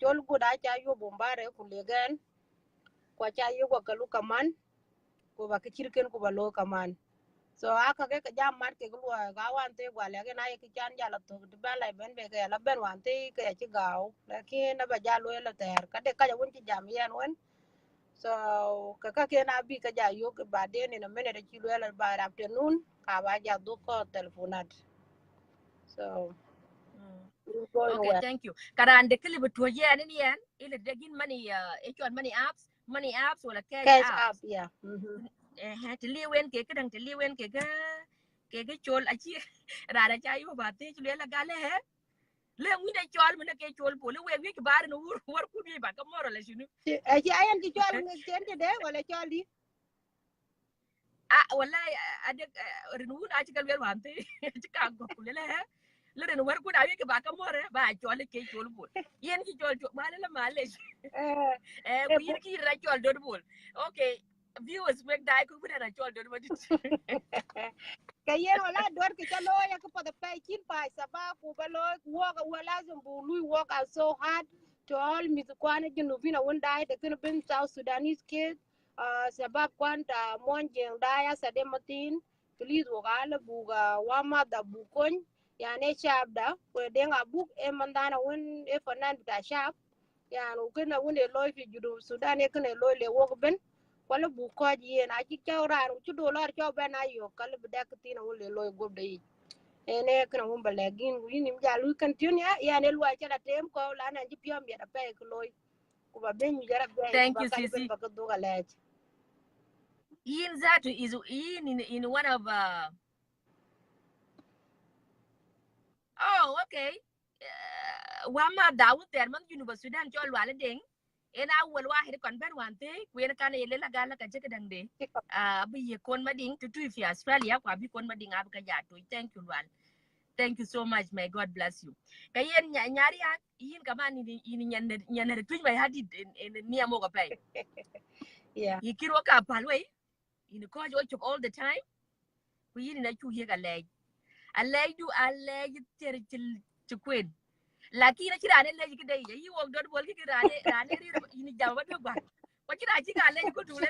Speaker 3: chol guda cha yu bombare ku legen ko cha yu ko kalu kaman ko ba kichirken ko balo kaman so aka ke ka jam mar ke gwa ga wan te gwa le na ye ki chan ja la to de ba la ben be ke la ben wan te ke chi gao lakin na ba ja lo la ter ka de ka ja won chi jam yen wen so ka ke na bi ka ja yo ke ba de ni na mene de chi lo la ba afternoon ka ba ja do ko telefonat so
Speaker 1: okay, thank you. Karan de kili betu ye ani yan ile de gin money money apps wala cash apps
Speaker 3: yeah
Speaker 1: te liwen ke kadang te liwen ke ga cái chol achi ra cha yu ba te chule la gale he le mu ne chol mu ne ke chol po le we wi ki bar no war ku bi ba ka moro la shinu
Speaker 3: Aji ayan ki chol kente de wala chol di.
Speaker 1: wallahi ade rinu na ci galwer wante ci ka go ku le he le ren war ku da wi ki ba ka moro ba chol ke chol po yen ki chol ma le male ku yin ki ra chol do bol okay viewers make dai ku bi ra chol do ma dit
Speaker 3: Kayen wala dor ki chalo ya ko pada pay kin pa saba ku balo walk wala zum bu lui walk out so hard to all mit kwana junubina wanda da kin bin South Sudanese kids sabab kwanta monjeng daya sade matin please wala buga wama da bukon ya ne shabda ko denga buk e mandana won e fanan bita shab ya no kana won e loy fi judu Sudan e kana loy le wok ben wala bu ko ji na ci cawran ci dollar ci ben ayo kala be dak tina wala loy gobde yi ene kana won bale gin ni mi jalu kan tunya ya ne luwa ci da tem ko la na ji piom ya da pe ko loy ko ba ben mi jarab be
Speaker 1: thank
Speaker 3: ba
Speaker 1: you
Speaker 3: ka ben
Speaker 1: sisi
Speaker 3: ba ko do gale
Speaker 1: in that is in one of oh okay wama dawo ter man university dan jol wala ding ena wal wahid kon ben wante kwen kan ele la gala ka jeke dang de bi ye kon mading to fi Australia kwa bi kon mading ab ka ja to thank you wal thank you so much may God bless you kayen nyari ak yin kama ni nyan tuj bay hadi ni amo ko pay
Speaker 3: yeah
Speaker 1: yikiro ka palwe in ko jo chok all the time ku yin na chu ye ka leg alay ter til kwen lakini kira ne leji kidai yi wok dot bol ki rane ri ni jamba do ba ko kira ci ga leji ko dule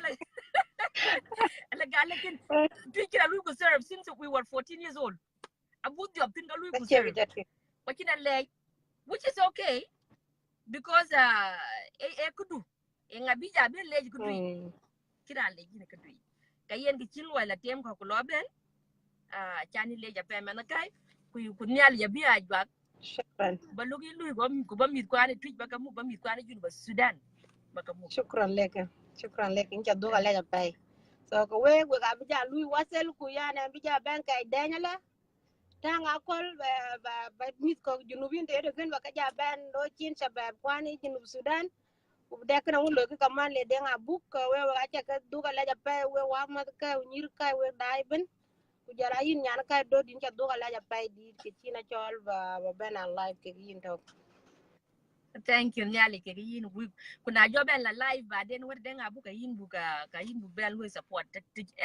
Speaker 1: la gale kin tu kira lu ko serve since we were 14 years old abu job tin ga lu ko serve ko kina le which is okay because kudu ngabi jabe leji kudu kira leji ne kudu kayen ki cin wala tem ko lo ben chani leja pe man kai ku nyal ya bi ajwa
Speaker 3: shukran
Speaker 1: balugi lu ko ba mit kwani tuj baka mu ba mit kwani jun ba Sudan baka mu
Speaker 3: shukran lek in do gale pay so ko we ga bi ja lui wasel ku ya ne bi ja ben kay denyala tanga kol ba mit ko junubin de gen ba ka ja ben do chin shabab kwani junub Sudan ku de kana un lo ka man le denga buk we ga cha ka du gale pay we wa ma ka nyir ka we dai ben ku jara yin nyana ka do din cha do gale pay di ke china chol ba ben live ke yin to
Speaker 1: thank you nyali ke yin wi kuna jo ben la live ba den wer den abu ka yin bu ben lu support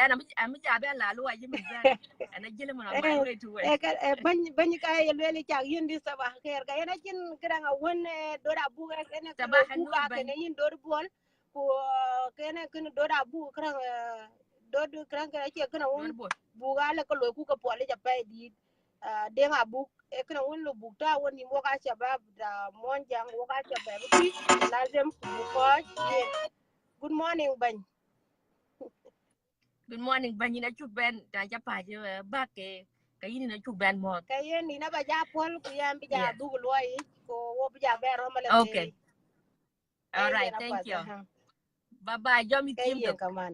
Speaker 1: ana mi ja ben la lu ayi mi ben ana jele ma my way to work
Speaker 3: ban ka le cha yin di sabah khair ka yana kin kran won do da bu ga ene
Speaker 1: sabah
Speaker 3: bu ka ne yin do bol ko kene kin do da bu kran do kran ka ce kana won bu ga la ko lo ku ka pole ja pa di den abu ekna won lo bukta woni mo ka shabab da monjang wo ka shabab ti lazem bu ko ye good morning ban
Speaker 1: good morning ban ina chuk ben ta ja pa je ba ke kayin na chuk ben mo
Speaker 3: kayen ni na ba ja pol ku yan bi ja du lo yi ko wo bi ja be ro mala
Speaker 1: okay all right thank you bye bye jo mi tim to
Speaker 3: kaman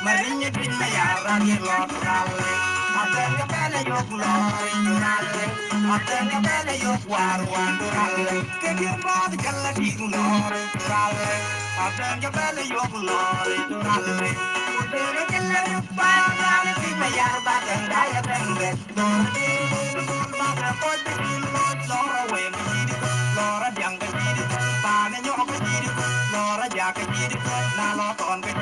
Speaker 2: Marinya din ma ya radio lo rale Atenga bele yok lori durale. Atenga bele yok warwan durale. Kedi bod jalla digu lori durale. Atenga bele yok lori durale. Udere jalla yok bagale di mayar badan daya benge. Lori bol baga pod di lora we lora jang di pane nyok di lora jak di na lo ton di.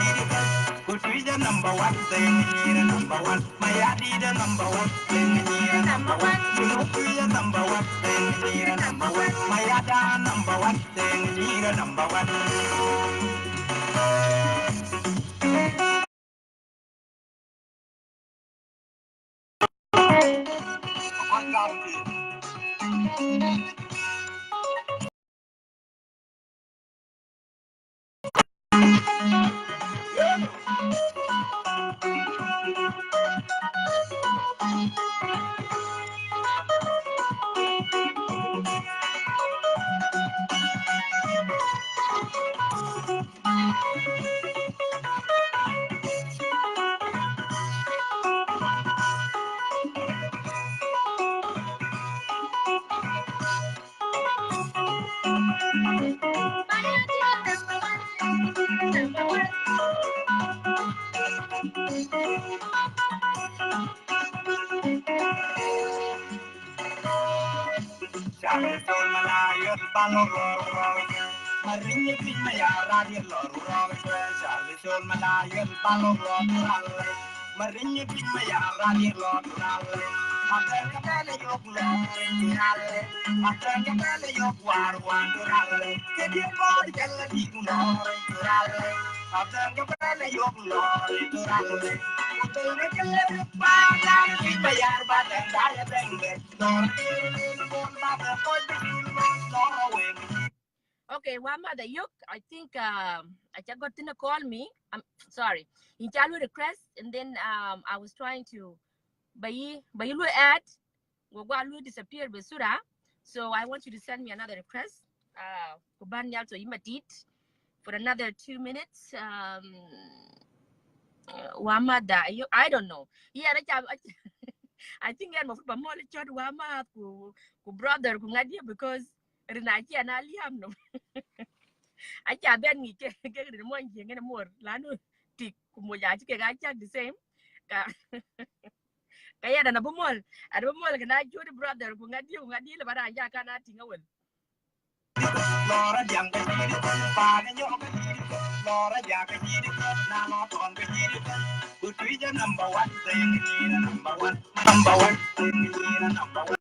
Speaker 2: Could be the number one thing here, number one. My ID the number one thing here, number one. You know, be the number one thing here, number one. My ID number one thing here, number one. Charlie told my liar, Marini pin my radio lord, Charlie told my liar, Marini pin my radio lord, After the yok lord, after the yok war one, get your body tell the people after the yok lord,
Speaker 1: Okay, one mother yuk. I think I just got to call me. I'm sorry. In Chalu request, and then I was trying to buy ad. Walu disappeared with Sura. So I want you to send me another request. Kuban yal so imatit for another 2 minutes. Wamada, I don't know. Yeah, I think I'm of Pamoli Chad Wama ku brother ku ngadia because Renati and Aliam no. I can't bend me get the one thing anymore. Lanu tick Kumoyachi I the same. Kaya na bumol. At bumol can I do the brother ku ngadia but I can't nothing away. Lora jang pa ne yo Lora ja ka ji na no ton ka ji ku tui ja number 1 thing ni number 1 thing ni number 1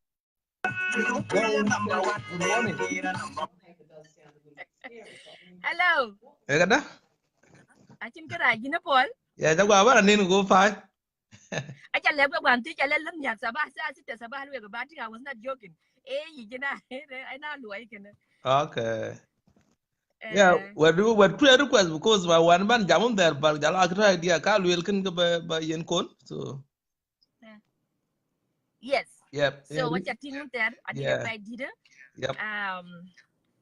Speaker 1: Hello.
Speaker 4: Eh kada?
Speaker 1: Achin kara gina Paul.
Speaker 4: Ya jagwa bara nini go fai.
Speaker 1: Acha lebe wanti cha lele nyak sabah sa sita sabah lwe bati I was not joking. Gina I na luai kana.
Speaker 4: Okay. Yeah, what prayer request because my one man jamun there but jala akra idea ka luel kin ba yen kon. So
Speaker 1: yes.
Speaker 4: Yep.
Speaker 1: So what you think there? I did a did
Speaker 4: Yep.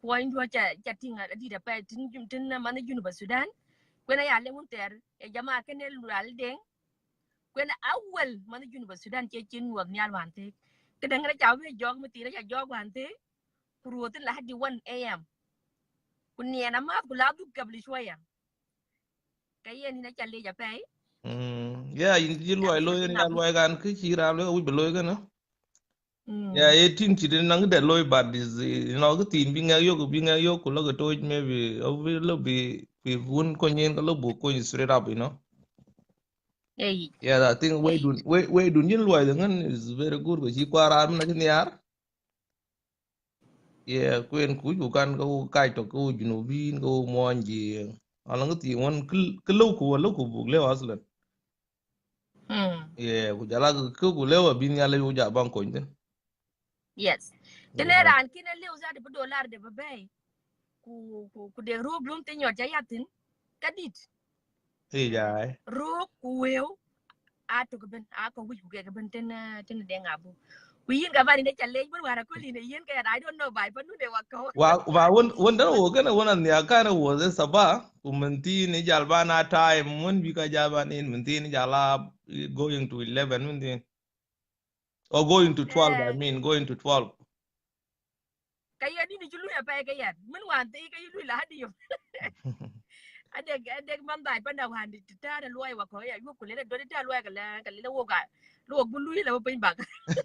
Speaker 1: Point what you think I did a pay tin man University Sudan. When I alle mun there, e jama ken rural ding. When awal man University Sudan che chin wag nyal wante. Kedang ra chaw be jog mati ra jog wante. Purutin la hadi 1 AM. Kunia na ma kuladu kabli shwaya. Kaya ni na challe ja pay.
Speaker 4: Yeah, you loy ni loy gan ki chira lo u beloy gan. Yeah, 18 chidin nang de loy bad is the tin binga yo ko lo to maybe lo be won ko nyen ko lo bu ko straight up, Yeah, I think way do nin loy ngan is very good ko chi kwara na ni yar. Yeah, kuen ku ju kan ko kai to ko junubin ko monji. Alang ti won lo ku bu le aslan. Yeah, ku jala ku le bin ya le u ja ban ko ndin.
Speaker 1: Yes. Tenera an kina leo za de $1 de babai. Ku de ro blum te nyot yatin. Kadit.
Speaker 4: Yeah.
Speaker 1: Ro ku weo ato gaben ako wi ku gaben ten dengabu. We yin ga bani de challe bur wara ko line yin ka I don't know bai panu de wako.
Speaker 4: Wa won da wo kana wona ne akana wo ze saba ku menti ni jalba na time mun bi ka jaba ni menti ni jala going to 11 mun din. Or going to 12, I mean, going to 12.
Speaker 1: Kaya ni chulu ya pa kaya. Mun wan ti kaya lu la di. Adeg man dai pa na wan di ta da luai wa ko ya yu ku le do ta luai ka le wo ga. Lu bu lu la pe ba.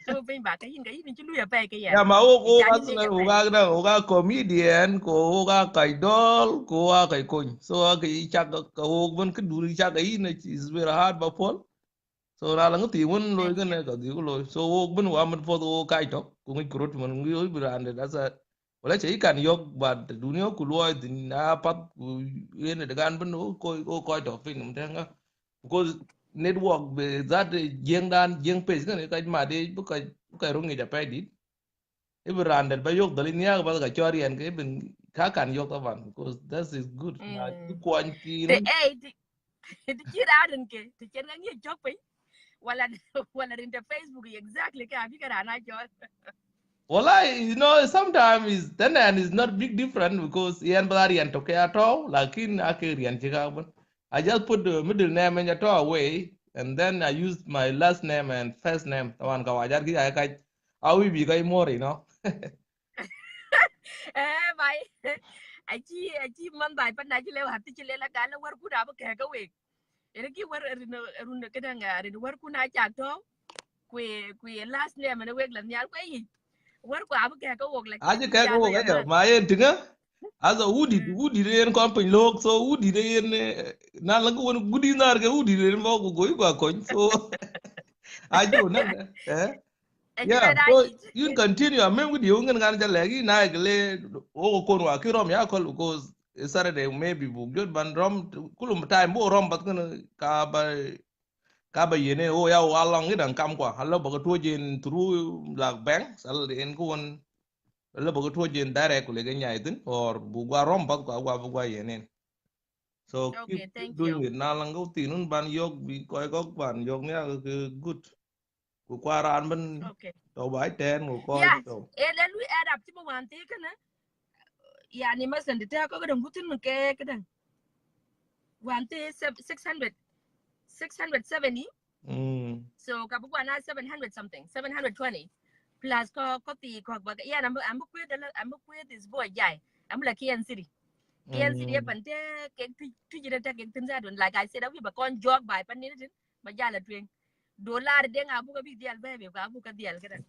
Speaker 1: Lu pe ba kaya ni chulu ya pa kaya.
Speaker 4: Ya ma oga comedian ko oga kaidol ko oga kai kon. So oga chak ka og ban ka duri chak ai na is very hard ba pol. So ra lang ti won loy ka na ka di ko loy. So og ban wa man fo o kai tok ko ngi kurut man ngi oy brande da sa. Wala che kan yok ba dunia ku loy din na pat yen de gan ban ko tok fin mum tanga. Because network be that jeng page kan ka ma de bu ka rungi da pa di. Ibu randel ba yok dalin ya ba ga chori an ke bin ka kan yok taban because that is good na ku an ki
Speaker 1: The the kira din ke the ken ngi jok pe wala in the Facebook exactly ka bi ka na jok.
Speaker 4: wala you know sometimes is then and is not big different because yan bari an to ke ato lakin akiri an chika ban I just put the middle name and ato away and then I used my last name and first name tawan ka wajar ki ay ka awi bi kai more you know
Speaker 1: Bai achi man bai pa na chi le hat chi le la ka la war ku da ba ka ka we. Ere ki war run ke da nga rin war ku na cha to kwe last name na we la nyal ko yi. War ku ab ka ka wok la
Speaker 4: aje ka ko ga ma yen tinga azo udi de yen kon pin lok so udi de yen na la ko gudi nar ga udi de mo ko goy ko kon so ajo na yeah so you continue I mean with you ngan gan jale na gle o ko wa ki rom ya ko because Saturday maybe bu good ban rom kulum time bo rom bat ka ba yene o ya wa long ni dan kam kwa hallo ba ko tojin through like bank sal de en ko won lo ba ko tojin direct le ga nyai tin or bu gwa rom bat kwa bu gwa yene so
Speaker 1: okay,
Speaker 4: keep
Speaker 1: thank
Speaker 4: doing
Speaker 1: you.
Speaker 4: it na lang go tinun ban yok bi ko ban yok ne good ku kwa ran ban
Speaker 1: Okay.
Speaker 4: to bai ten ko
Speaker 1: Yeah,
Speaker 4: to
Speaker 1: le lu add up ti mo wan ti kana. Yani masan da ta ko ga mutun mun ke kadan. Wan ti 670. So kabu na 700 something, 720 plus ko ti ko ba ya I'm quit this boy jai. I'm like Kian City. Kian City pan te ke tu jira ta ke tin za don like I said we ba kon jog by pan ni tin ba ja la twen. Dollar de nga bu ka big deal ba be ka bu ka deal kadan.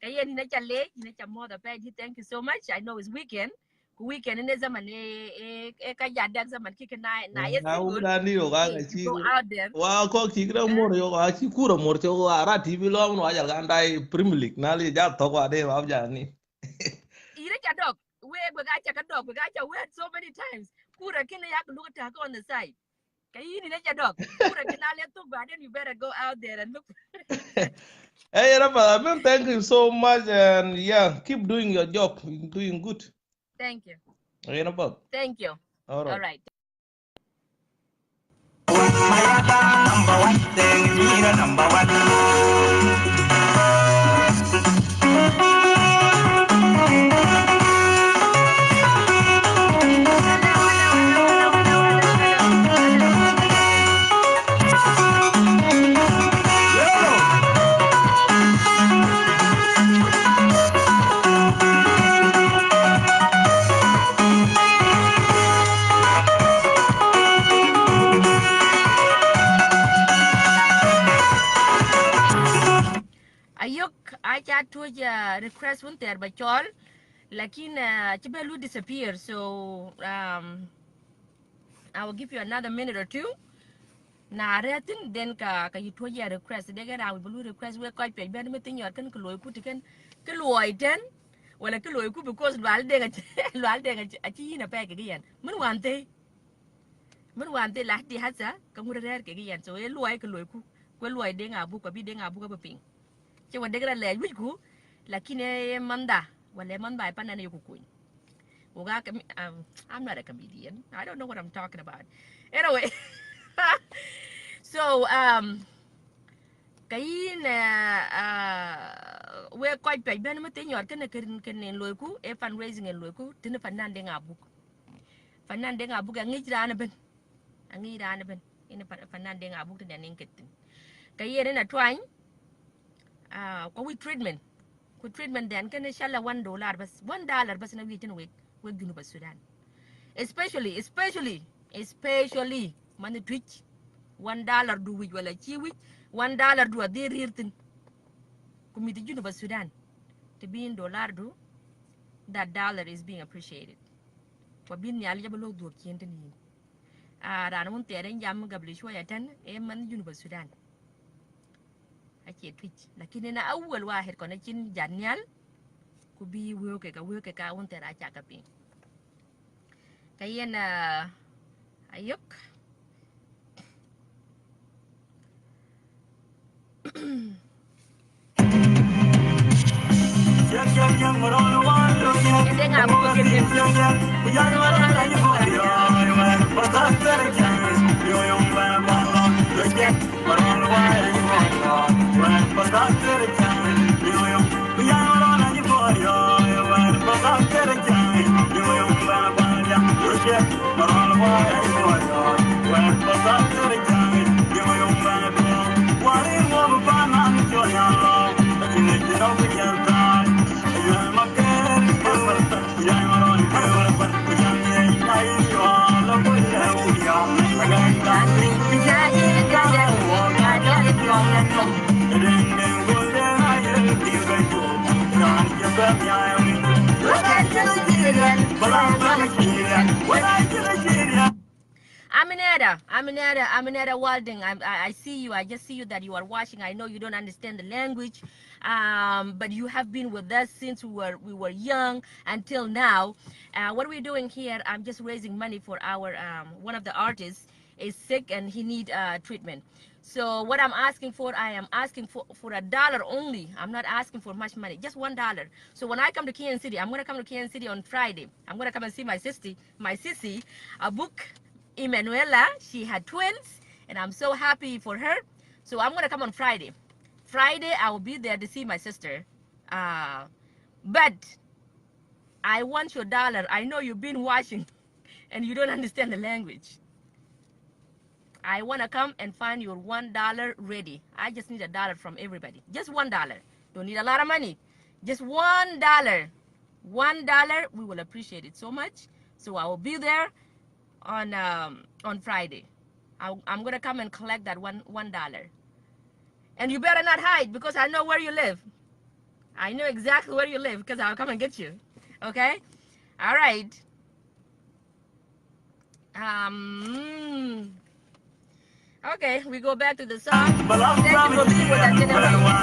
Speaker 1: Kaya ni na chale ni na chamo da pa thank you so much. I know it's weekend. Weekend in zaman ka jadak zaman ki na yes
Speaker 4: na u
Speaker 1: good.
Speaker 4: da ni o ga
Speaker 1: To
Speaker 4: chi
Speaker 1: go out there.
Speaker 4: wa ko ki gra mor yo ga chi kuro mor to ara tv lo no ajal ga dai premier league na li ja to wa de wa ja ni
Speaker 1: Ire cha dog. We gacha ka dog. We gacha we so many times. Kura kina yak look at on the side. Kayi ni na cha dog. Kura kina le to ba then you better go out there and look.
Speaker 4: hey Rafa, man, thank you so much and yeah keep doing your job you're doing good
Speaker 1: Thank you.
Speaker 4: hey Rafa.
Speaker 1: Thank you.
Speaker 4: All
Speaker 1: All
Speaker 4: right.
Speaker 1: right.
Speaker 5: Number one, thing, number one.
Speaker 1: Ayok acha to request one there by chol. Lakin chibelu disappear. So I will give you another minute or two. Na retin then ka you to ya request de ga will request we ko pe ben metin yor kan ko loy ku tiken ke loy ten wala ke loy ku because lwal de ga lwal de ga achi na pe ke yan mun wante la di hasa ka ngure rer ke yan so e loy ke loy ku ko loy de nga bu ko bi de nga bu ko ping che wa de ga le wi ku lakini manda wala man bai pa na ne ku ku I'm not a comedian. I don't know what I'm talking about. Anyway, so cái we coi pe ben ma te nyor ken ken loy ku e fundraising en loy ku tin fanan de ngabu ga ngi rana ben angi rana ben ina fanan de ngabu tin nen ketin kay yene na twain ko with treatment then can inshallah $1 bas $1 bas na witin we gunu ba Sudan especially man twitch $1 du wij wala ci wij $1 du de rirtin kumiti junu ba Sudan to be in dollar do that dollar is being appreciated wa bin yal jabalo do kiyente ni rana mun tere jam gabli shoya tan man junu ba Sudan ake twitch lakini na awwal wahid ko na cin janyal ku bi woke ka won tera cha ka pin kayen ayok Aminata Walding, I see you. I just see you that you are watching. I know you don't understand the language, but you have been with us since we were young until now. What we're doing here, I'm just raising money for our one of the artists is sick and he need treatment. So what I'm asking for, I am asking for $1 only. I'm not asking for much money, just $1. So when I come to Kansas City, I'm gonna come to Kansas City on Friday. I'm gonna come and see my sissy, a book. Emanuela, she had twins, and I'm so happy for her. So I'm gonna come on Friday. I will be there to see my sister. But I want your $1. I know you've been watching, and you don't understand the language. I wanna come and find your $1 ready. I just need $1 from everybody. Just $1. Don't need a lot of money. Just $1. $1. We will appreciate it so much. So I will be there on Friday. I'm gonna come and collect that $1. And you better not hide because I know where you live. I know exactly where you live because I'll come and get you. Okay? All right. Okay, we go back to the song. Thank you for being with us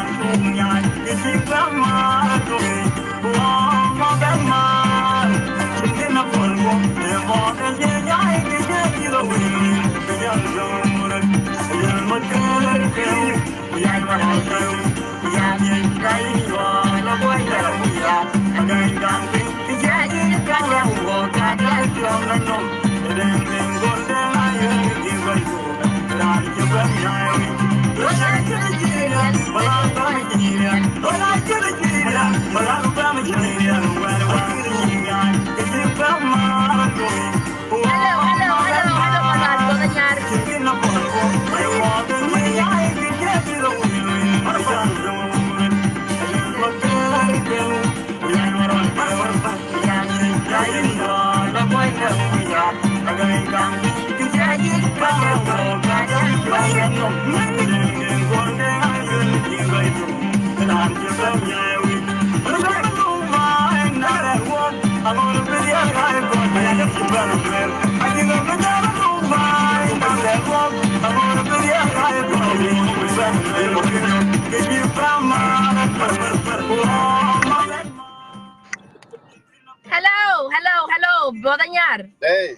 Speaker 1: Hello, brother Nyar.
Speaker 6: Hey.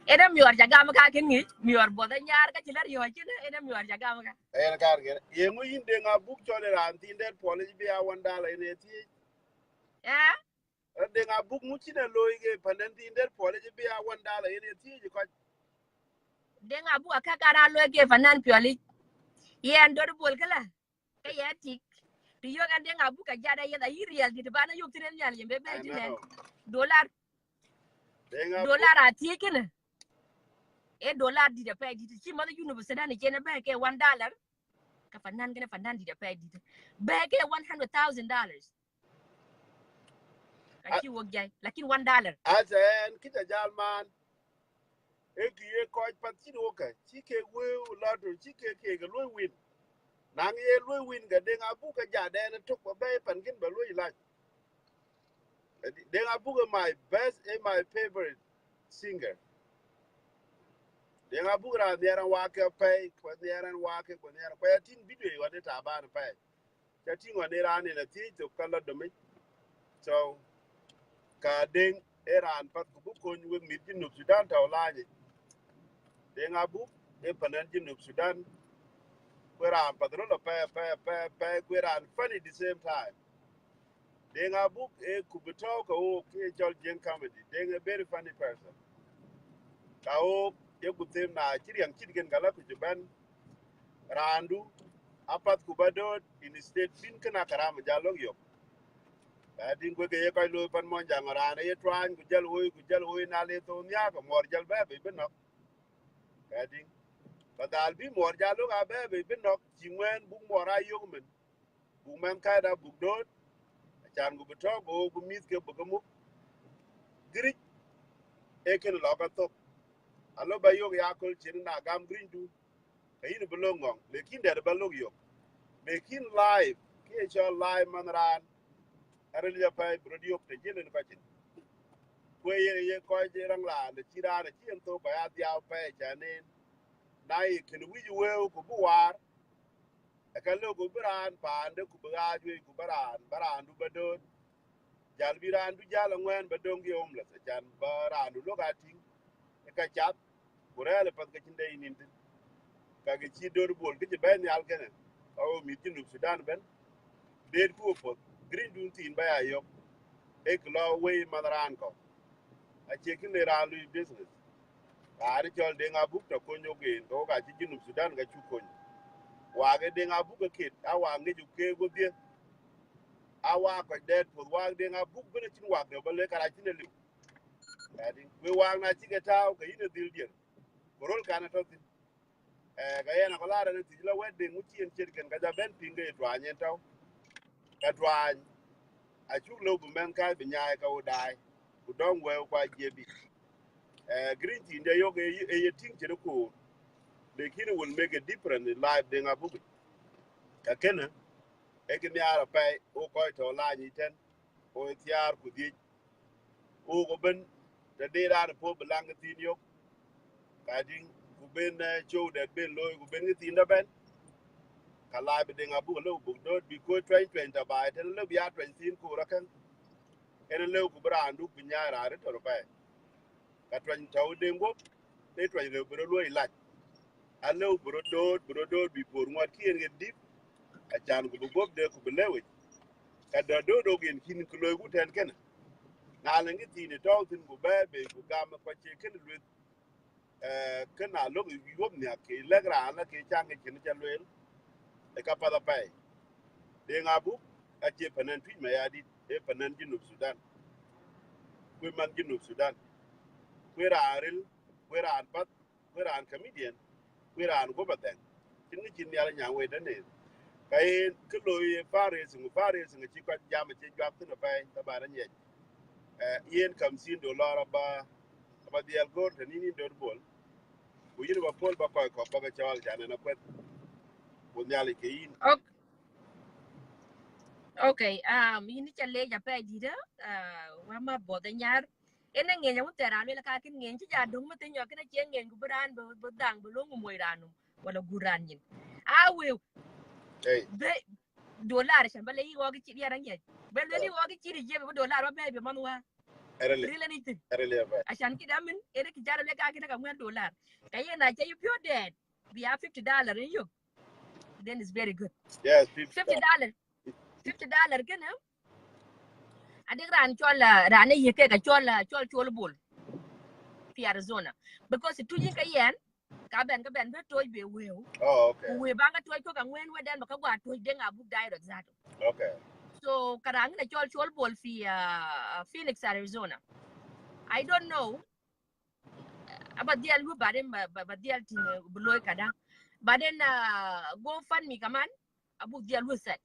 Speaker 1: Eda miwar jagama ka kingi, miwar brother Nyar ka chilar yo chine, eda miwar jagama ka.
Speaker 6: Ena karge. Yengu yinde nga book chole ranti nder polish be $1 ineti.
Speaker 1: Yeah?
Speaker 6: De nga book muchine loige pandenti nder polish be $1 ineti ko.
Speaker 1: De nga bu akakara loige fanan pioli. Ye andor bol kala. Ka yatik. Riyo ga de nga bu ka jada yeda yirial di bana yok tinen nyal yembe be tinen. $1 ati kene. $1 di da pay di chi ma yunu Sudan ke na ba ke $1. ka fanan gana fanan di da pay di ba ke $100,000 ka ki wo gay lakin $1
Speaker 6: asen kita jalman e ki ko pat ci do ka ci ke we la do ci ke ga loy win nang ye loy win ga de nga bu ka ja de na tok ba bay pan gin ba loy la de nga bu ga my best and my favorite singer de nga bu ra de ran wa ka pay ko de ran wa ka ko ne ko ya tin video wa de ta ba na pay ya tin wa ne ran ne na ti to kala do me so ka ding eran pat ku bu ko ñu mi ci Junub Sudan taw laaji de nga bu e panan Junub Sudan ko ran pat ro pe ko ran funny the same time de nga bu e ku bu taw ko o ke jol jen comedy de nga very funny person ka o e ku tem na kiriyan kirgen gala ku juban randu apat ku badot in state bin kana karama jalog yo din ko ke ko lo pan mon jangara ne twan ku jal hoy na le to nya ko mor jal ba be no ka din ba dal bi mor jalo ga be no jingwen bu mor ayo men bu men ka da bu dot chan gu to go bu mis ke bu mu gri e ken lo ka to alo ba yo ya ko chin na gam green du e ni bu lo ngong le kin der ba lo yo be kin live ke cho live man ran arel ya pay radio te jelen ka chin ko ye ko je rang la de chi ra de chi to ba ya dia pay chanen nai ken wi we ko bu war e ka lo ko bran pa de ku ba ju ku baran du badon jal biran du jal ngwen badon ge om la chan baran du lo ga tin e ka chat ku re le pat ka chin dei nin ka ge chi dor bol ke ben yal ken o mi Junub Sudan ben de ku po green dun tin ba ya yo e klo we madaran ko a che kin ra lu business a ri chol de nga buk to ko nyo ge ko ga chi Junub Sudan ga chu ko wa ge de nga buk ke a wa nge ju ke go de a wa ko de po wa de nga buk bene chin wa de ba le kara chin le a di we wa na chi ge taw ga ina dil dir ko rol kana to tin ga yana ko la ra ti la wedde mu chi en cher ken ga ja ben pinge to anyen taw ka twa a chu lo bu men ka bi nya ka o dai ku don we kwa jebi green tea de yoga e ting che ko the kid will make a difference in life de nga bu ka kena e ke nya pa o ko to la ni ten o tiar ku di o go ben de ra po belang tin yo ka ding ku ben show that ben loy ku ben tin da ben ka la bi de nga bu lo bu do bi ko 2020 ba ten lo bi ya 20 ku ra kan en lo ku brandu bi nya ra re to pa ka 20 taw de ngo de 20 le bro lo ila a lo bro do bi por ngot ki en dip a chan ku bu de ku lewe ka do gen kin ku lo ku ten ken na la ngi ti ni taw tin ku ba be ku ga ma ko che ken lu kana lo bi gob ne ke le gra na ke chang ke ken cha lo e ka pa da pa de nga bu a che panan twi ma ya di e panan Junub Sudan ku man Junub Sudan ku ra ril ku ra an pat ku ra an comedian ku ra an go ba den tin ni chin ya nya we da ne kai ke lo ye fare su chi ko jam che jwap tin pa ta ba ran ye yen $50 ba dial gor ni ni dor bol ku yin ba pol ba ko ba ga chawal jana na kwet ku nyali ke yin
Speaker 1: okay ini chale ja pay di da wa ma bo da nyar ena nge nya mutera le ka kin nge chi ja dung ma tin yo kin che nge gu bran bo dang bo lo moy ranu wala guran yin a we be dollar shan bale yi wogi ci yaran ye bel li wogi ci je be dollar ba be man wa rila ni tin ashan ki damin ere ki jara le ka ki ka ngwen dollar kay na je you pure dead we have $50 in you then it's very good
Speaker 6: yes
Speaker 1: $50 gana adik ran chola ran ye ke ka chol bol fi Arizona because tu yin ka yen ka ben be toy be we
Speaker 6: okay
Speaker 1: we ba ga toy ko ka ngwen we den ba ka gwa toy den abu direct zato
Speaker 6: okay
Speaker 1: so karang na chol bol fi Phoenix Arizona I don't know about the alu bare ba the tin bloy kada But then go fund me kaman abu dia lu set.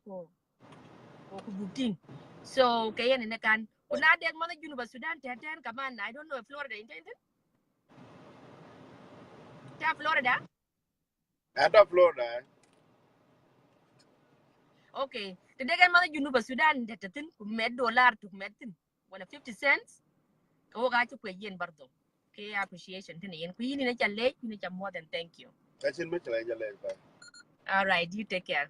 Speaker 1: Ko booking. So kayan ina kan kuna deg mana University Sudan teten kaman I don't know if Florida intended. Ta Florida?
Speaker 6: At Florida.
Speaker 1: Okay. The deg mana University Sudan teten med dollar to medin. Wala 50 cents. Ko ga ci ko yen bardo. Okay, appreciation tene yen ku yini na challe ni cha more than thank you.
Speaker 6: Kachin me chale jale ba.
Speaker 1: All right, you take care.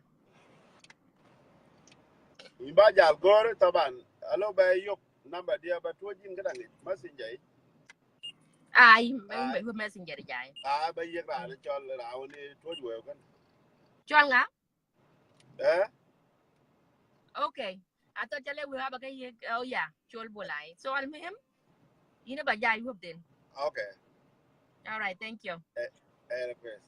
Speaker 6: Imba jal gore taban. Alo ba yok number dia ba tuojin kadang messenger.
Speaker 1: Ai messenger jai.
Speaker 6: Ba yek ra le chol ra ni tuoj we kan.
Speaker 1: Chol nga?
Speaker 6: Okay.
Speaker 1: I thought we have a oh yeah, chol bolai. So I'll meet him. You know, but yeah, you have then.
Speaker 6: Okay.
Speaker 1: All right, thank you.
Speaker 6: Request.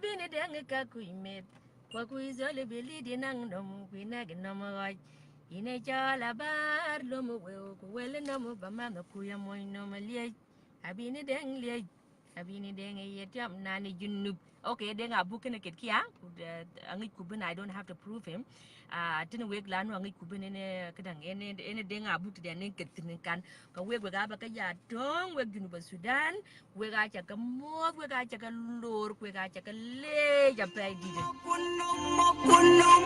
Speaker 1: abini deng ka kuimet kwa kuizole beli dinang nom kuina ginom roi ine chala bar lomo wele nomo bamano kuya moy nomo liye abini deng liye abini deng yetiam nani junub okay deng abu kene ket kia angi kuben I don't have to prove him tin wek lanu angi kuben ene kadang ene deng abu ti den ket tin kan ka wek ga ba ka ya dong wek junub Sudan wek ga cha ka mo wek ga cha ka lor wek ga cha ka le ja pe di de
Speaker 5: Kunum,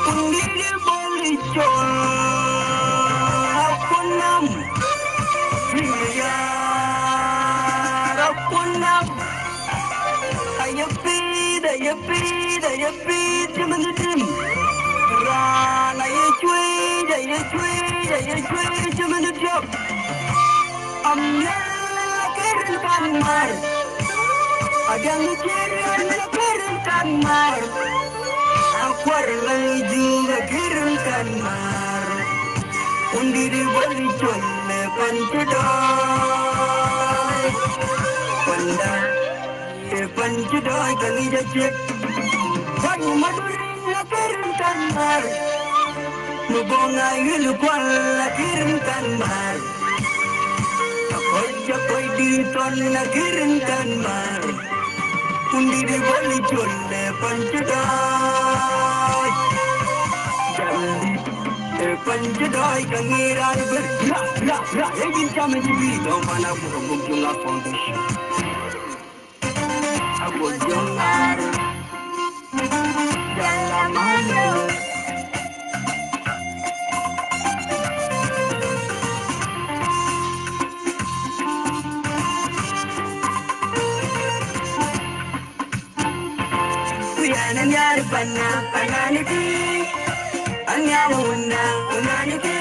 Speaker 5: kundiri bolichon, kunum, ya, kunum, ayapi, cuman rana cui, cuman job, amna keren kamar, adang keren kamar. Akwar juga keren kamar, undiri bali jolle pancedoy, panda pancedoy kali jacek, bang maduri keren kamar, nubonga ilu kuala keren kamar, akoy di ton keren kamar. Undiri bali jolle pancedoy, jandi pancedoy kangiran ra egin chame jibi dom mana burung jumlah foundation aku jongar dalam mana Nyar pananiti, anyar unaniti,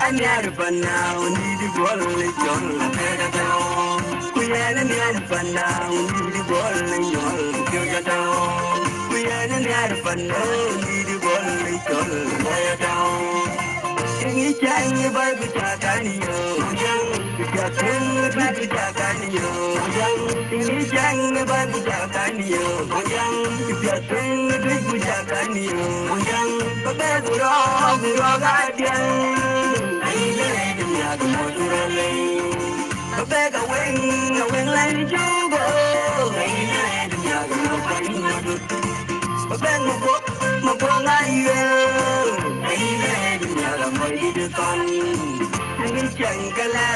Speaker 5: anyar panaundi di bolle jolla pegatao. Kuyana nyar panaundi di bolle jolla pegatao. Kuyana nyar panaundi di bolle jolla pegatao. Ini canggih bagu cakaniyo, yang jatuh bagu cakaniyo, yang ini canggih bagu cakaniyo, yang jatuh bagu cakaniyo, yang beberapa gadian, ini dunia kemudian, beberapa weng lain juga, ini dunia kemudian, beberapa mengaya, ini dunia kemudian. Ani jangkala,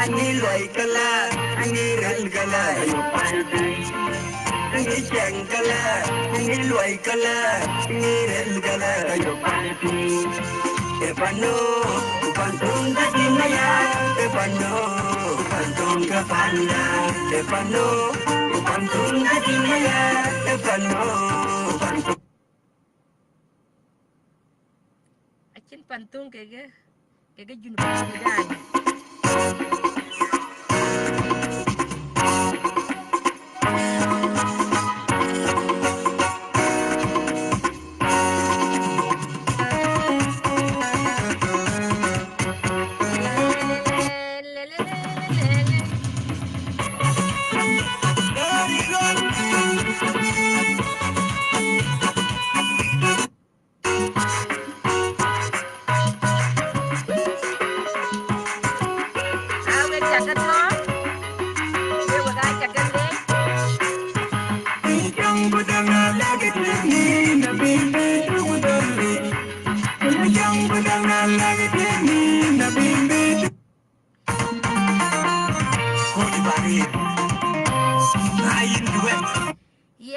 Speaker 5: ani loikala, ani ralgala, ayo parti. Ani jangkala, ani loikala, ani ralgala, ayo parti. Epano, pantun kajinaya, epano, pantun kapanda, epano, pantun kajinaya, epano, pantun.
Speaker 1: Achin pantung kege junub Sudan.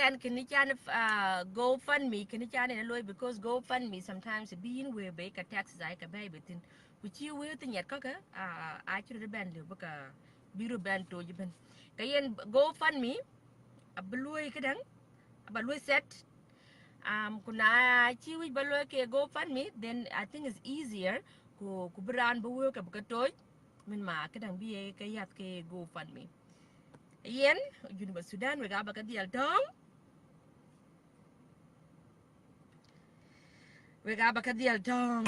Speaker 1: And can you GoFundMe? Can you channel because GoFundMe sometimes being where bake a tax like a baby thing, which you will think yet cocker. Actually, band the book bureau band to you. Kayan GoFundMe a blue kadang a blue set. Kuna chiwi baloi ke GoFundMe, then I think it's easier ku brand buwok a bukatoy. Min ma kadang be a kayat ke GoFundMe. Yen, University Sudan, we got back at the Aldong. We got back at the Aldong.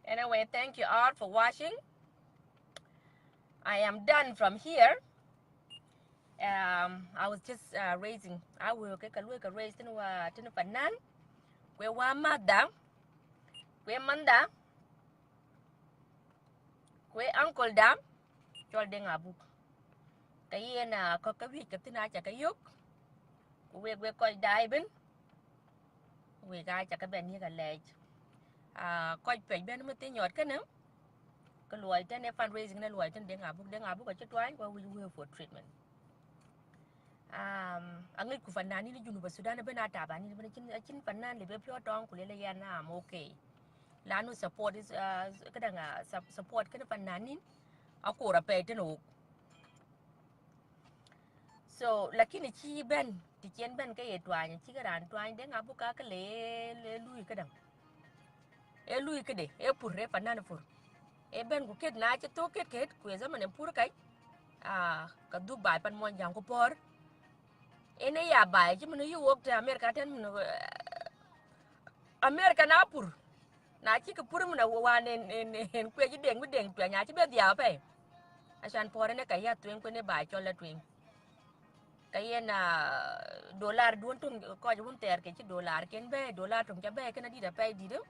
Speaker 1: Anyway, thank you all for watching. I am done from here. I was just raising. I will get a look at raising to Fanan. Where one madam, where manda, where uncle dam, Jordan Abu. Kayena Cockawee, Katina Chakayuk. We're quite diving. We got Chakaben here a ledge. Quite big Benamutin your canoe. Kaloy, then a fundraising and Lloyd and Dengabu, what you trying while we will for treatment. Ang ku fanani ni University Sudan benata bani ni chin fanan le be pure tong kulele yana am okay. Lanu support is kadang support kana fanani ako ra pe teno. So lakini chi ben ti chen ben ka etwa chi ka ran twa Dengabu ka ka le lui kadang. E lui kede e purre fanan fur. E ben ku ket na che to ket ku zaman en pur kai ka du bai pan mon jang ko por ene ya bai chứ mình yêu quốc America ten mình America na pur na chi ka pur mình wa en kwe ji deng tu nya chi be dia pe asan por ne ka ya tuen ko ne bai cho la tuen ka na dollar duon tun ko ju ter ke chi dollar ken be dollar tun ja be ken di da pe di do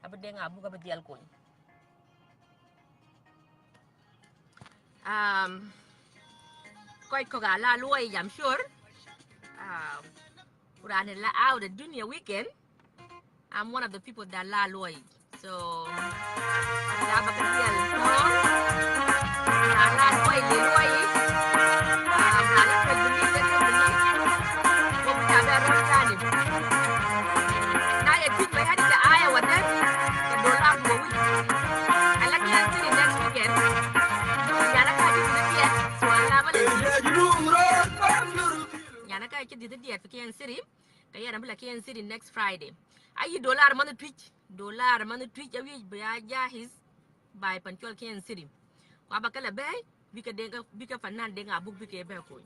Speaker 1: ab Dengabu ka be dial ko ko ga la luoi I'm sure ran out the dunya weekend. I'm one of the people that la loy. So la bakatial ko la loy le loy la ko bini le ko bini ko ta da rotani na ya tik mai hadi da aya wata dollar go wi ala kan tiri next weekend ya na ka ji ne so ala ba yana ka ki dida dia fikiyan siri kaya na bula kiyan siri next Friday ayi dollar man twitch awi ya jahis by panchol kiyan siri wa bakala bay bika fanan Dengabu bika be ko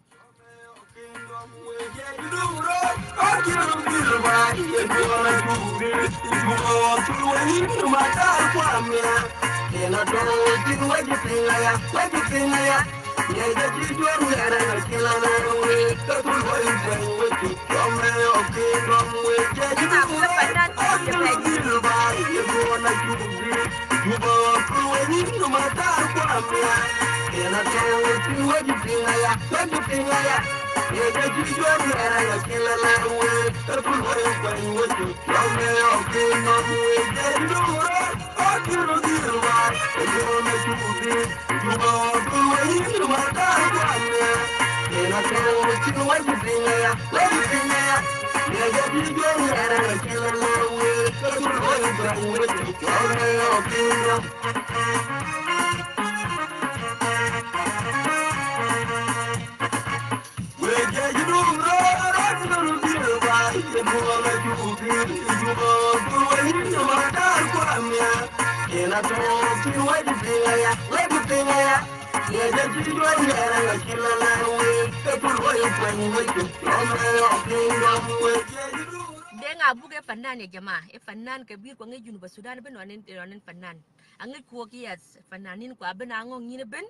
Speaker 1: denga buge fannan ya jama'a fannan kabir ko ngi junu ba sudan ben wanen fannan angi ko kiyas fannanin ko abena ngong nyine ben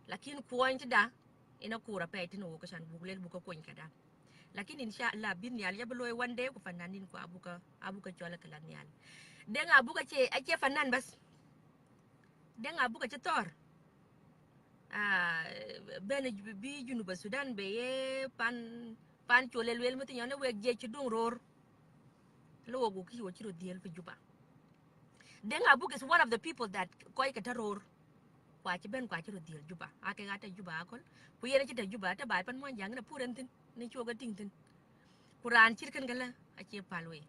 Speaker 1: lakin ko wonti da ina kura pe tin wo ko san buglel bu ko koñ kada lakin insha Allah bin yal ya beloy wande ko fannanin ko abuka jola kala nyal denga buga ce ake fannan bas denga buga ce tor ben bi junu ba sudan be ye pan cholel wel mati nyane we je ci dong ror lo go ki wo ci ro diel fi juba denga buga is one of the people that koy ka taror kwa ci ben kwa ci ro diel juba ake gata juba akol ku yene ci ta juba ta bay pan mo jang na purentin ni choga tingtin kuran cirkan gala ake palwe